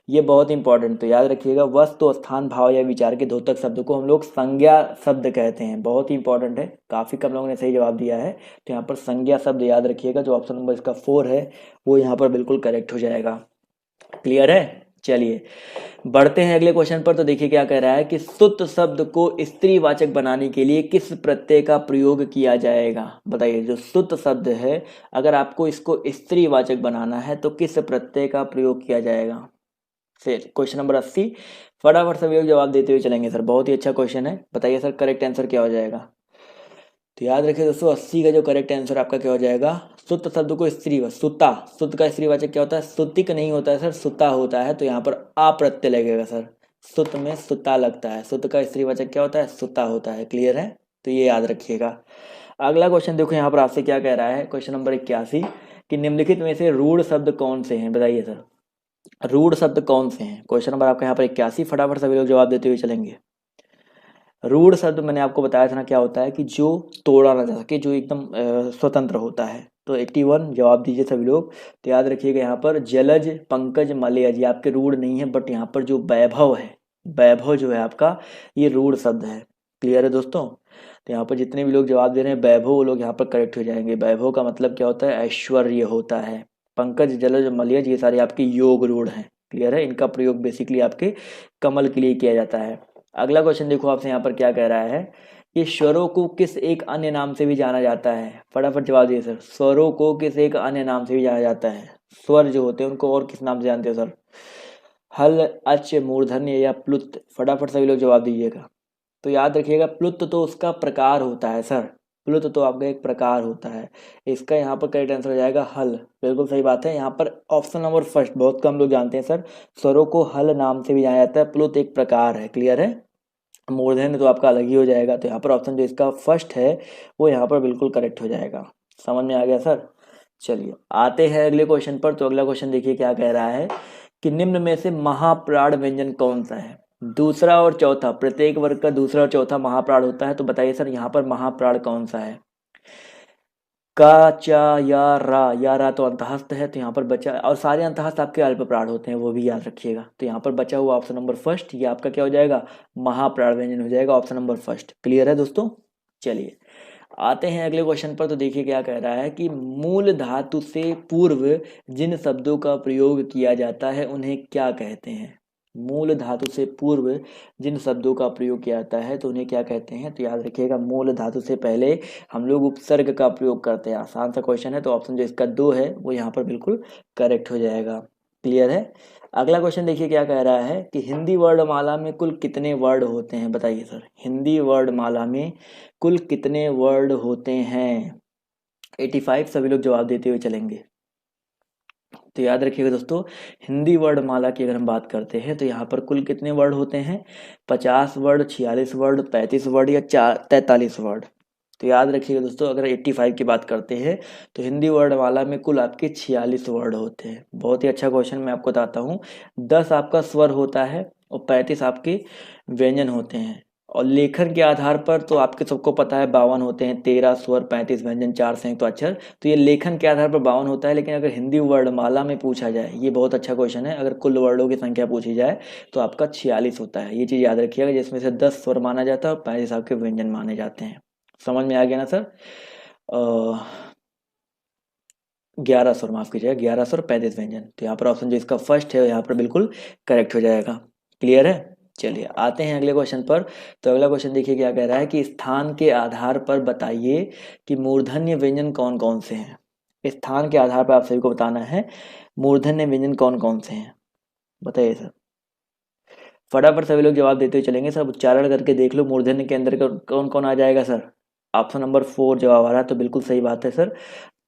ये बहुत इंपॉर्टेंट, तो याद रखिएगा वस्तु, स्थान, भाव या विचार के द्योतक शब्द को हम लोग संज्ञा शब्द कहते हैं। बहुत ही इंपॉर्टेंट है, काफी कम लोगों ने सही जवाब दिया है। तो यहाँ पर संज्ञा शब्द याद रखिएगा, जो ऑप्शन नंबर इसका 4 है वो यहाँ पर बिल्कुल करेक्ट हो जाएगा। क्लियर है। चलिए बढ़ते हैं अगले क्वेश्चन पर। तो देखिए क्या कह रहा है कि सुत शब्द को स्त्रीवाचक बनाने के लिए किस प्रत्यय का प्रयोग किया जाएगा। बताइए। जो सुत शब्द है अगर आपको इसको स्त्रीवाचक बनाना है तो किस प्रत्यय का प्रयोग किया जाएगा। फिर क्वेश्चन नंबर 80 फटाफट सभी लोग जवाब देते हुए चलेंगे सर। बहुत ही अच्छा क्वेश्चन है। बताइए सर करेक्ट आंसर क्या हो जाएगा। तो याद रखिए दोस्तों 80 का जो करेक्ट आंसर आपका क्या हो जाएगा। सुत शब्द को स्त्री, सुता, सुत का स्त्रीवाचक क्या होता है। सुतिक नहीं होता है सर, सुता होता है। तो यहाँ पर आ प्रत्यय लगेगा सर। सुत में सुता लगता है। सुत का स्त्रीवाचक क्या होता है, सुता होता है। क्लियर है। तो ये याद रखिएगा। अगला क्वेश्चन देखो यहाँ पर आपसे क्या कह रहा है। क्वेश्चन नंबर 81 कि निम्नलिखित में से रूढ़ शब्द कौन से हैं। बताइए सर रूढ़ शब्द कौन से हैं। क्वेश्चन नंबर आपका यहाँ पर 81 फटाफट सभी लोग जवाब देते हुए चलेंगे। रूढ़ शब्द मैंने आपको बताया था ना क्या होता है कि जो तोड़ा ना जा सके, जो एकदम स्वतंत्र होता है। तो 81 जवाब दीजिए सभी लोग। तो याद रखिएगा यहाँ पर जलज, पंकज, मलयज ये आपके रूढ़ नहीं है, बट यहाँ पर जो वैभव है, वैभव जो है आपका ये रूढ़ शब्द है। क्लियर है दोस्तों। तो यहाँ पर जितने भी लोग जवाब दे रहे हैं वैभव, वो लोग यहाँ पर करेक्ट हो जाएंगे। वैभव का मतलब क्या होता है, ऐश्वर्य होता है। पंकज, जलज, मलयज ये सारे आपके योग रूढ़ हैं। क्लियर है। इनका प्रयोग बेसिकली आपके कमल के लिए किया जाता है। अगला क्वेश्चन देखो आपसे यहाँ पर क्या कह रहा है कि स्वरों को किस एक अन्य नाम से भी जाना जाता है। फटाफट जवाब दिए सर। स्वरों को किस एक अन्य नाम से भी जाना जाता है। स्वर जो होते हैं उनको और किस नाम से जानते हो सर। हल, अच, मूर्धन्य या प्लुत। फटाफट सभी लोग जवाब दीजिएगा। तो याद रखिएगा प्लुत तो उसका प्रकार होता है सर। प्लुत तो आपका एक प्रकार होता है। इसका यहाँ पर करेक्ट आंसर हो जाएगा हल। बिल्कुल सही बात है। यहाँ पर ऑप्शन नंबर फर्स्ट बहुत कम लोग जानते हैं सर। स्वरों को हल नाम से भी जाना जाता है, प्लुत एक प्रकार है। क्लियर है। मूर्धन्य तो आपका अलग ही हो जाएगा। तो यहाँ पर ऑप्शन जो इसका फर्स्ट है वो यहाँ पर बिल्कुल करेक्ट हो जाएगा। समझ में आ गया सर। चलिए आते हैं अगले क्वेश्चन पर। तो अगला क्वेश्चन देखिए क्या कह रहा है कि निम्न में से महाप्राण व्यंजन कौन सा है। दूसरा और चौथा, प्रत्येक वर्ग का दूसरा और चौथा महाप्राण होता है। तो बताइए सर यहाँ पर महाप्राण कौन सा है। का, चा, या रा तो अंतहस्त है। तो यहाँ पर बचा, और सारे अंतहस्त आपके अल्प प्राण होते हैं वो भी याद रखिएगा। तो यहाँ पर बचा हुआ ऑप्शन नंबर फर्स्ट ये आपका क्या हो जाएगा, महाप्राण व्यंजन हो जाएगा, ऑप्शन नंबर फर्स्ट। क्लियर है दोस्तों। चलिए आते हैं अगले क्वेश्चन पर। तो देखिए क्या कह रहा है कि मूल धातु से पूर्व जिन शब्दों का प्रयोग किया जाता है उन्हें क्या कहते हैं। मूल धातु से पूर्व जिन शब्दों का प्रयोग किया जाता है तो उन्हें क्या कहते हैं। तो याद रखिएगा मूल धातु से पहले हम लोग उपसर्ग का प्रयोग करते हैं। आसान सा क्वेश्चन है। तो ऑप्शन जो इसका 2 है वो यहाँ पर बिल्कुल करेक्ट हो जाएगा। क्लियर है। अगला क्वेश्चन देखिए क्या कह रहा है कि हिंदी वर्णमाला में कुल कितने वर्ड होते हैं। बताइए सर हिंदी वर्णमाला में कुल कितने वर्ड होते हैं। 85 सभी लोग जवाब देते हुए चलेंगे। तो याद रखिएगा दोस्तों हिंदी वर्णमाला की अगर हम बात करते हैं तो यहाँ पर कुल कितने वर्ड होते हैं, 50 वर्ड, 46 वर्ड, 35 वर्ड या 43 वर्ड। तो याद रखिएगा दोस्तों अगर 85 की बात करते हैं तो हिंदी वर्णमाला में कुल आपके 46 वर्ड होते हैं। बहुत ही अच्छा क्वेश्चन मैं आपको बताता हूँ। 10 आपका स्वर होता है और 35 आपके व्यंजन होते हैं। और लेखन के आधार पर तो आपके सबको पता है 52 होते हैं, 13 स्वर, 35 व्यंजन, 4 संयुक्त अक्षर। तो ये लेखन के आधार पर 52 होता है। लेकिन अगर हिंदी वर्णमाला में पूछा जाए, ये बहुत अच्छा क्वेश्चन है, अगर कुल वर्णों की संख्या पूछी जाए तो आपका 46 होता है। ये चीज़ याद रखिएगा, जिसमें से 10 स्वर माना जाता है और 35 आपके व्यंजन माने जाते हैं। समझ में आ गया ना सर? 11 स्वर, माफ कीजिएगा, 11 स्वर 35 व्यंजन। तो यहाँ पर ऑप्शन जो इसका फर्स्ट है यहाँ पर बिल्कुल करेक्ट हो जाएगा। क्लियर है? चलिए आते हैं अगले क्वेश्चन पर। तो अगला क्वेश्चन देखिए क्या कह रहा है कि स्थान के आधार पर बताइए कि मूर्धन्य व्यंजन कौन कौन से हैं। स्थान के आधार पर आप सभी को बताना है मूर्धन्य व्यंजन कौन कौन से हैं, बताइए सर। फटाफट सभी लोग जवाब देते हुए चलेंगे। सब उच्चारण करके देख लो मूर्धन्य के अंदर कौन कौन आ जाएगा सर। ऑप्शन नंबर 4 जवाब आ रहा है, तो बिल्कुल सही बात है सर।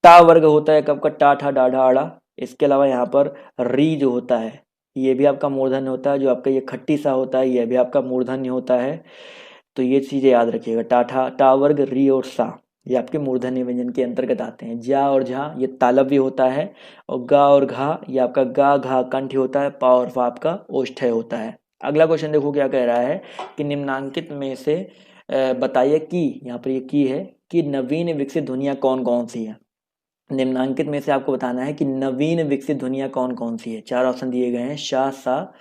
टा वर्ग होता है कब का, टा ठा डाढ़ा आड़ा। इसके अलावा यहाँ पर री जो होता है ये भी आपका मूर्धन्य होता है। जो आपका ये खट्टी सा होता है ये भी आपका मूर्धन्य होता है। तो ये चीज़ें याद रखिएगा, टा ठा, टा वर्ग, री और सा, ये आपके मूर्धन्य व्यंजन के अंतर्गत आते हैं। जा और झा ये तालव्य होता है। और गा और घा ये आपका गा घा कंठ होता है। पा और फा आपका ओष्ठ्य होता है। अगला क्वेश्चन देखो क्या कह रहा है कि निम्नांकित में से बताइए कि, यहाँ पर ये की है कि नवीन विकसित ध्वनियाँ कौन कौन सी है। निम्नांकित में से आपको बताना है कि नवीन विकसित ध्वनियाँ कौन कौन सी है। 4 ऑप्शन दिए गए हैं, शा, सा,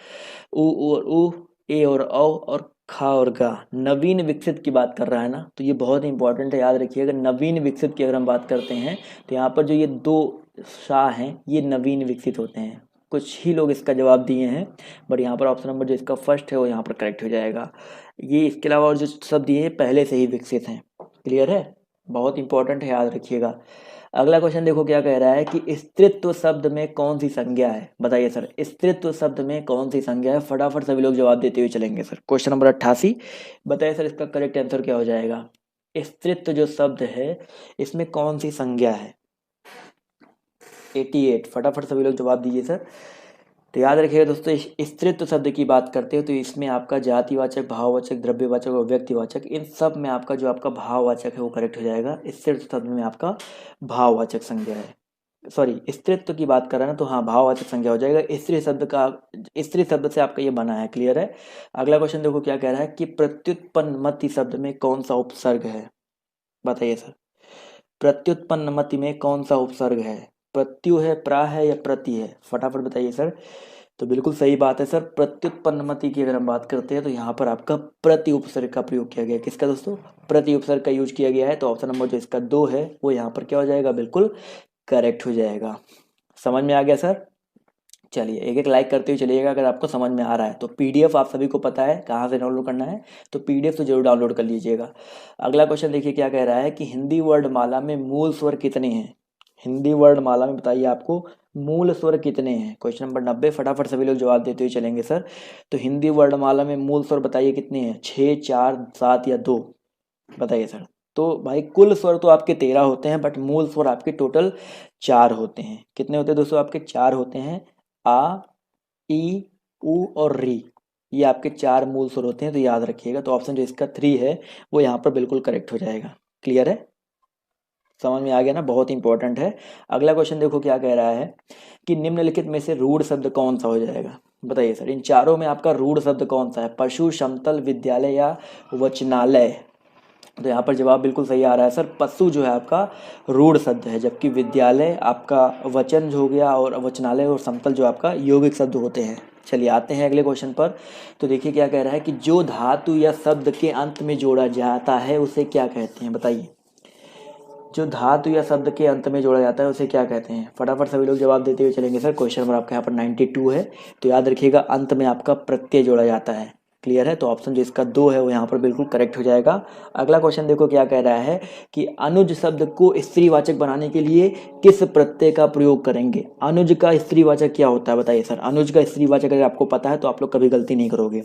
उ और उ, ए और औ और खा और गा। नवीन विकसित की बात कर रहा है ना, तो ये बहुत इंपॉर्टेंट है, याद रखिएगा। नवीन विकसित की अगर हम बात करते हैं तो यहाँ पर जो ये 2 शा हैं ये नवीन विकसित होते हैं। कुछ ही लोग इसका जवाब दिए हैं, बट यहाँ पर ऑप्शन नंबर जो इसका फर्स्ट है वो यहाँ पर करेक्ट हो जाएगा। ये इसके अलावा और जो सब दिए हैं पहले से ही विकसित हैं। क्लियर है? बहुत इंपॉर्टेंट है, याद रखिएगा। अगला क्वेश्चन देखो क्या कह रहा है कि स्त्रीत्व शब्द में कौन सी संज्ञा है, बताइए सर। स्त्रीत्व शब्द में कौन सी संज्ञा है, फटाफट सभी लोग जवाब देते हुए चलेंगे सर। क्वेश्चन नंबर 88, बताइए सर इसका करेक्ट आंसर क्या हो जाएगा। स्त्रीत्व जो शब्द है इसमें कौन सी संज्ञा है। 88, फटाफट सभी लोग जवाब दीजिए सर। तो याद रखिएगा दोस्तों, स्त्रीत्व शब्द की बात करते हो तो इसमें आपका जातिवाचक, भाववाचक, द्रव्यवाचक और व्यक्तिवाचक, इन सब में आपका जो आपका भाववाचक है वो करेक्ट हो जाएगा। स्त्रीत्व शब्द में आपका भाववाचक संज्ञा है, सॉरी स्त्रीत्व की बात कर रहा है ना, तो हाँ भाववाचक संज्ञा हो जाएगा। स्त्री शब्द का, स्त्री शब्द से आपका ये बना है। क्लियर है? अगला क्वेश्चन देखो क्या कह रहा है कि प्रत्युत्पन्नमति शब्द में कौन सा उपसर्ग है, बताइए सर। प्रत्युत्पन्नमति में कौन सा उपसर्ग है, प्रत्यु है, प्रा है या प्रति है, फटाफट बताइए सर। तो बिल्कुल सही बात है सर, प्रत्युत्पन्नमति की अगर हम बात करते हैं तो यहाँ पर आपका प्रति उपसर्ग का प्रयोग किया गया है। किसका दोस्तों? प्रति उपसर्ग का यूज किया गया है। तो ऑप्शन नंबर जो इसका 2 है वो यहाँ पर क्या हो जाएगा, बिल्कुल करेक्ट हो जाएगा। समझ में आ गया सर? चलिए एक एक लाइक करते हुए चलिएगा अगर आपको समझ में आ रहा है। तो पीडीएफ आप सभी को पता है कहाँ से डाउनलोड करना है, तो पीडीएफ तो जरूर डाउनलोड कर लीजिएगा। अगला क्वेश्चन देखिए क्या कह रहा है कि हिंदी वर्णमाला में मूल स्वर कितने हैं। हिंदी वर्णमाला में बताइए आपको मूल स्वर कितने हैं। क्वेश्चन नंबर 90, फटाफट सभी लोग जवाब देते हुए चलेंगे सर। तो हिंदी वर्णमाला में मूल स्वर बताइए कितने हैं, 6, 4, 7 या 2, बताइए सर। तो भाई कुल स्वर तो आपके 13 होते हैं, बट मूल स्वर आपके टोटल 4 होते हैं। कितने होते हैं दोस्तों? आपके 4 होते हैं। आ, ई, उ और री, ये आपके 4 मूल स्वर होते हैं। तो याद रखिएगा, तो ऑप्शन जो इसका 3 है वो यहाँ पर बिल्कुल करेक्ट हो जाएगा। क्लियर है? समझ में आ गया ना, बहुत इंपॉर्टेंट है। अगला क्वेश्चन देखो क्या कह रहा है कि निम्नलिखित में से रूढ़ शब्द कौन सा हो जाएगा, बताइए सर। इन चारों में आपका रूढ़ शब्द कौन सा है, पशु, समतल, विद्यालय या वचनालय। तो यहाँ पर जवाब बिल्कुल सही आ रहा है सर, पशु जो है आपका रूढ़ शब्द है, जबकि विद्यालय आपका वचन जो हो गया और वचनालय और समतल जो आपका यौगिक शब्द होते हैं। चलिए आते हैं अगले क्वेश्चन पर। तो देखिए क्या कह रहा है कि जो धातु या शब्द के अंत में जोड़ा जाता है उसे क्या कहते हैं, बताइए। जो धातु या शब्द के अंत में जोड़ा जाता है उसे क्या कहते हैं, फटाफट सभी लोग जवाब देते हुए चलेंगे सर। क्वेश्चन नंबर आपका यहाँ पर 92 है। तो याद रखिएगा अंत में आपका प्रत्यय जोड़ा जाता है। क्लियर है? तो ऑप्शन जो इसका 2 है वो यहाँ पर बिल्कुल करेक्ट हो जाएगा। अगला क्वेश्चन देखो क्या कह रहा है कि अनुज शब्द को स्त्रीवाचक बनाने के लिए किस प्रत्यय का प्रयोग करेंगे। अनुज का स्त्रीवाचक क्या होता है, बताइए सर। अनुज का स्त्रीवाचक अगर आपको पता है तो आप लोग कभी गलती नहीं करोगे।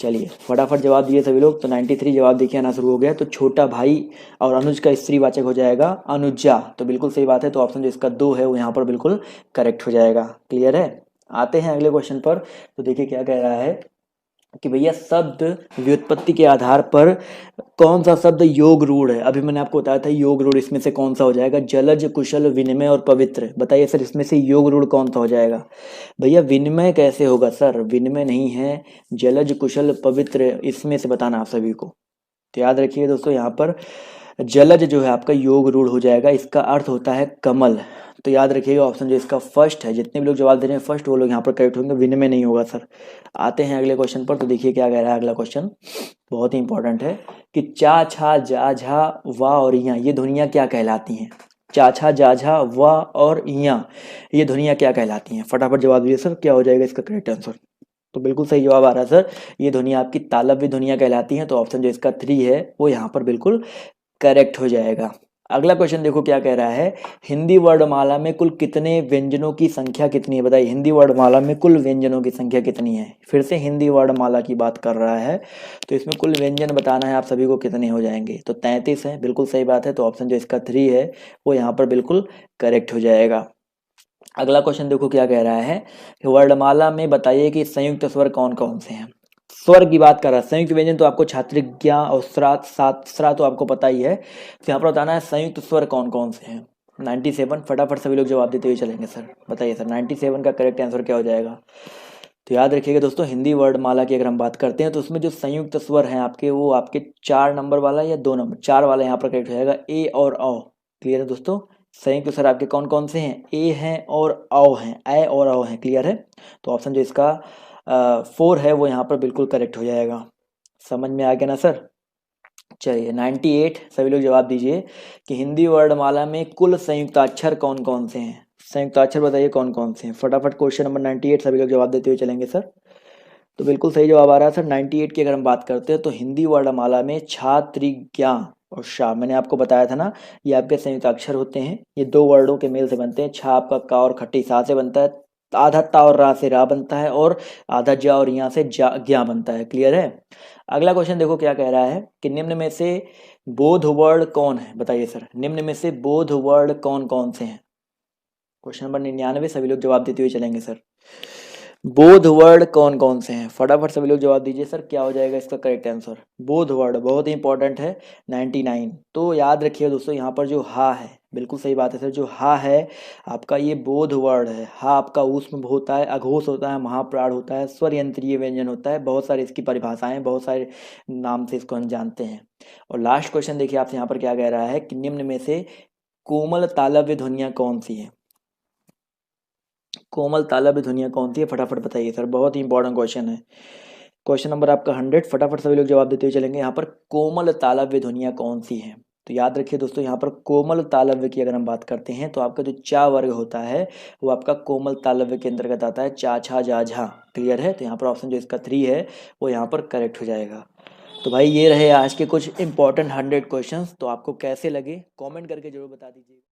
चलिए फटाफट जवाब दिए सभी लोग। तो 93 जवाब देखिए आना शुरू हो गया। तो छोटा भाई और अनुज का स्त्रीवाचक हो जाएगा अनुजा। तो बिल्कुल सही बात है। तो ऑप्शन जो इसका 2 है वो यहाँ पर बिल्कुल करेक्ट हो जाएगा। क्लियर है? आते हैं अगले क्वेश्चन पर। तो देखिए क्या कह रहा है कि भैया शब्द व्युत्पत्ति के आधार पर कौन सा शब्द योग रूढ़ है। अभी मैंने आपको बताया था योग रूढ़, इसमें से कौन सा हो जाएगा, जलज, कुशल, विनिमय और पवित्र। बताइए सर इसमें से योग रूढ़ कौन सा हो जाएगा। भैया विनिमय कैसे होगा सर, विनिमय नहीं है, जलज, कुशल, पवित्र, इसमें से बताना आप सभी को। तो याद रखिए दोस्तों, यहाँ पर जलज जो है आपका योग रूढ़ हो जाएगा, इसका अर्थ होता है कमल। तो याद रखिएगा ऑप्शन जो इसका फर्स्ट है, जितने भी लोग जवाब दे रहे हैं फर्स्ट वो लोग यहाँ पर करेक्ट होंगे, विनिमय नहीं होगा सर। आते हैं अगले क्वेश्चन पर, तो देखिए क्या कह रहा है अगला क्वेश्चन, बहुत ही इंपॉर्टेंट है कि चा, छा, जा, झा, वाह और इयां ये ध्वनियां क्या कहलाती हैं। चा, छा, जा, झा, वाह और इयां ये ध्वनियां क्या कहलाती हैं। फटाफट जवाब दीजिए सर, क्या हो जाएगा इसका करेक्ट आंसर। तो बिल्कुल सही जवाब आ रहा है सर, ये ध्वनियां आपकी तालव्य ध्वनियां कहलाती हैं। तो ऑप्शन जो इसका 3 है वो यहाँ पर बिल्कुल करेक्ट हो जाएगा। अगला क्वेश्चन देखो क्या कह रहा है, हिंदी वर्णमाला में कुल कितने व्यंजनों की संख्या कितनी है। बताइए हिंदी वर्णमाला में कुल व्यंजनों की संख्या कितनी है। फिर से हिंदी वर्णमाला की बात कर रहा है, तो इसमें कुल व्यंजन बताना है आप सभी को कितने हो जाएंगे। तो 33 है, बिल्कुल सही बात है। तो ऑप्शन जो इसका 3 है वो यहाँ पर बिल्कुल करेक्ट हो जाएगा। अगला क्वेश्चन देखो क्या कह रहा है, वर्णमाला में बताइए कि संयुक्त स्वर कौन कौन से हैं। स्वर की बात कर रहा है, संयुक्त व्यंजन तो आपको छात्रिज्ञा और स्रात सात स्रा तो आपको पता ही है। तो यहाँ पर बताना है संयुक्त स्वर कौन कौन से हैं। 97, फटाफट सभी लोग जवाब देते हुए चलेंगे सर। बताइए सर 97 का करेक्ट आंसर क्या हो जाएगा। तो याद रखिएगा दोस्तों, हिंदी वर्णमाला की अगर हम बात करते हैं तो उसमें जो संयुक्त स्वर हैं आपके, वो आपके 4 नंबर वाला या 2 नंबर 4 वाला यहाँ पर करेक्ट हो जाएगा, ए और औ। क्लियर है दोस्तों, संयुक्त स्वर आपके कौन कौन से हैं, ए हैं और औ हैं, ए और औ हैं। क्लियर है, तो ऑप्शन जो इसका 4 है वो यहाँ पर बिल्कुल करेक्ट हो जाएगा। समझ में आ गया ना सर। चलिए 98 सभी लोग जवाब दीजिए कि हिंदी वर्णमाला में कुल संयुक्ताक्षर कौन कौन से हैं। संयुक्ताक्षर बताइए कौन कौन से हैं। फटाफट क्वेश्चन नंबर 98 सभी लोग जवाब देते हुए चलेंगे सर। तो बिल्कुल सही जवाब आ रहा है सर 98 की अगर हम बात करते हैं तो हिंदी वर्णमाला में छा, त्रिज्ञा और शा, मैंने आपको बताया था ना, ये आपके संयुक्ताक्षर होते हैं। ये 2 वर्डों के मेल से बनते हैं। छा आपका का और खट्टी सा से बनता है, आधा ता और रा से रा बनता है, और आधा जा और यहाँ से जा ज्ञा बनता है। क्लियर है। अगला क्वेश्चन देखो क्या कह रहा है कि निम्न में से बोध वर्ण कौन है। बताइए सर निम्न में से बोध वर्ण कौन कौन से हैं। क्वेश्चन नंबर 99 सभी लोग जवाब देते हुए चलेंगे सर। बोध वर्ण कौन कौन से हैं, फटाफट सभी लोग जवाब दीजिए सर, क्या हो जाएगा इसका करेक्ट आंसर। बोध वर्ण बहुत ही इंपॉर्टेंट है 99। तो याद रखिए दोस्तों, यहाँ पर जो हा है, बिल्कुल सही बात है सर, जो हा है आपका ये बोध वर्ण है। हा आपका ऊष्म होता है, अघोष होता है, महाप्राण होता है, स्वर यंत्रीय व्यंजन होता है, बहुत सारी इसकी परिभाषाएं, बहुत सारे नाम से इसको हम जानते हैं। और लास्ट क्वेश्चन देखिए आपसे यहाँ पर क्या कह रहा है कि निम्न में से कोमल तालव्य ध्वनियाँ कौन सी है। कोमल तालव्य ध्वनियाँ कौन सी है, फटाफट बताइए सर, बहुत ही इंपॉर्टेंट क्वेश्चन है। क्वेश्चन नंबर आपका 100, फटाफट सभी लोग जवाब देते हुए चलेंगे। यहाँ पर कोमल तालव्य ध्वनियाँ कौन सी हैं। तो याद रखिए दोस्तों, यहाँ पर कोमल तालव्य की अगर हम बात करते हैं तो आपका जो चा वर्ग होता है वो आपका कोमल तालव्य के अंतर्गत आता है, चा, छा, जा, झा। क्लियर है, तो यहाँ पर ऑप्शन जो इसका 3 है वो यहाँ पर करेक्ट हो जाएगा। तो भाई ये रहे आज के कुछ इंपॉर्टेंट 100 क्वेश्चंस। तो आपको कैसे लगे कमेंट करके जरूर बता दीजिए।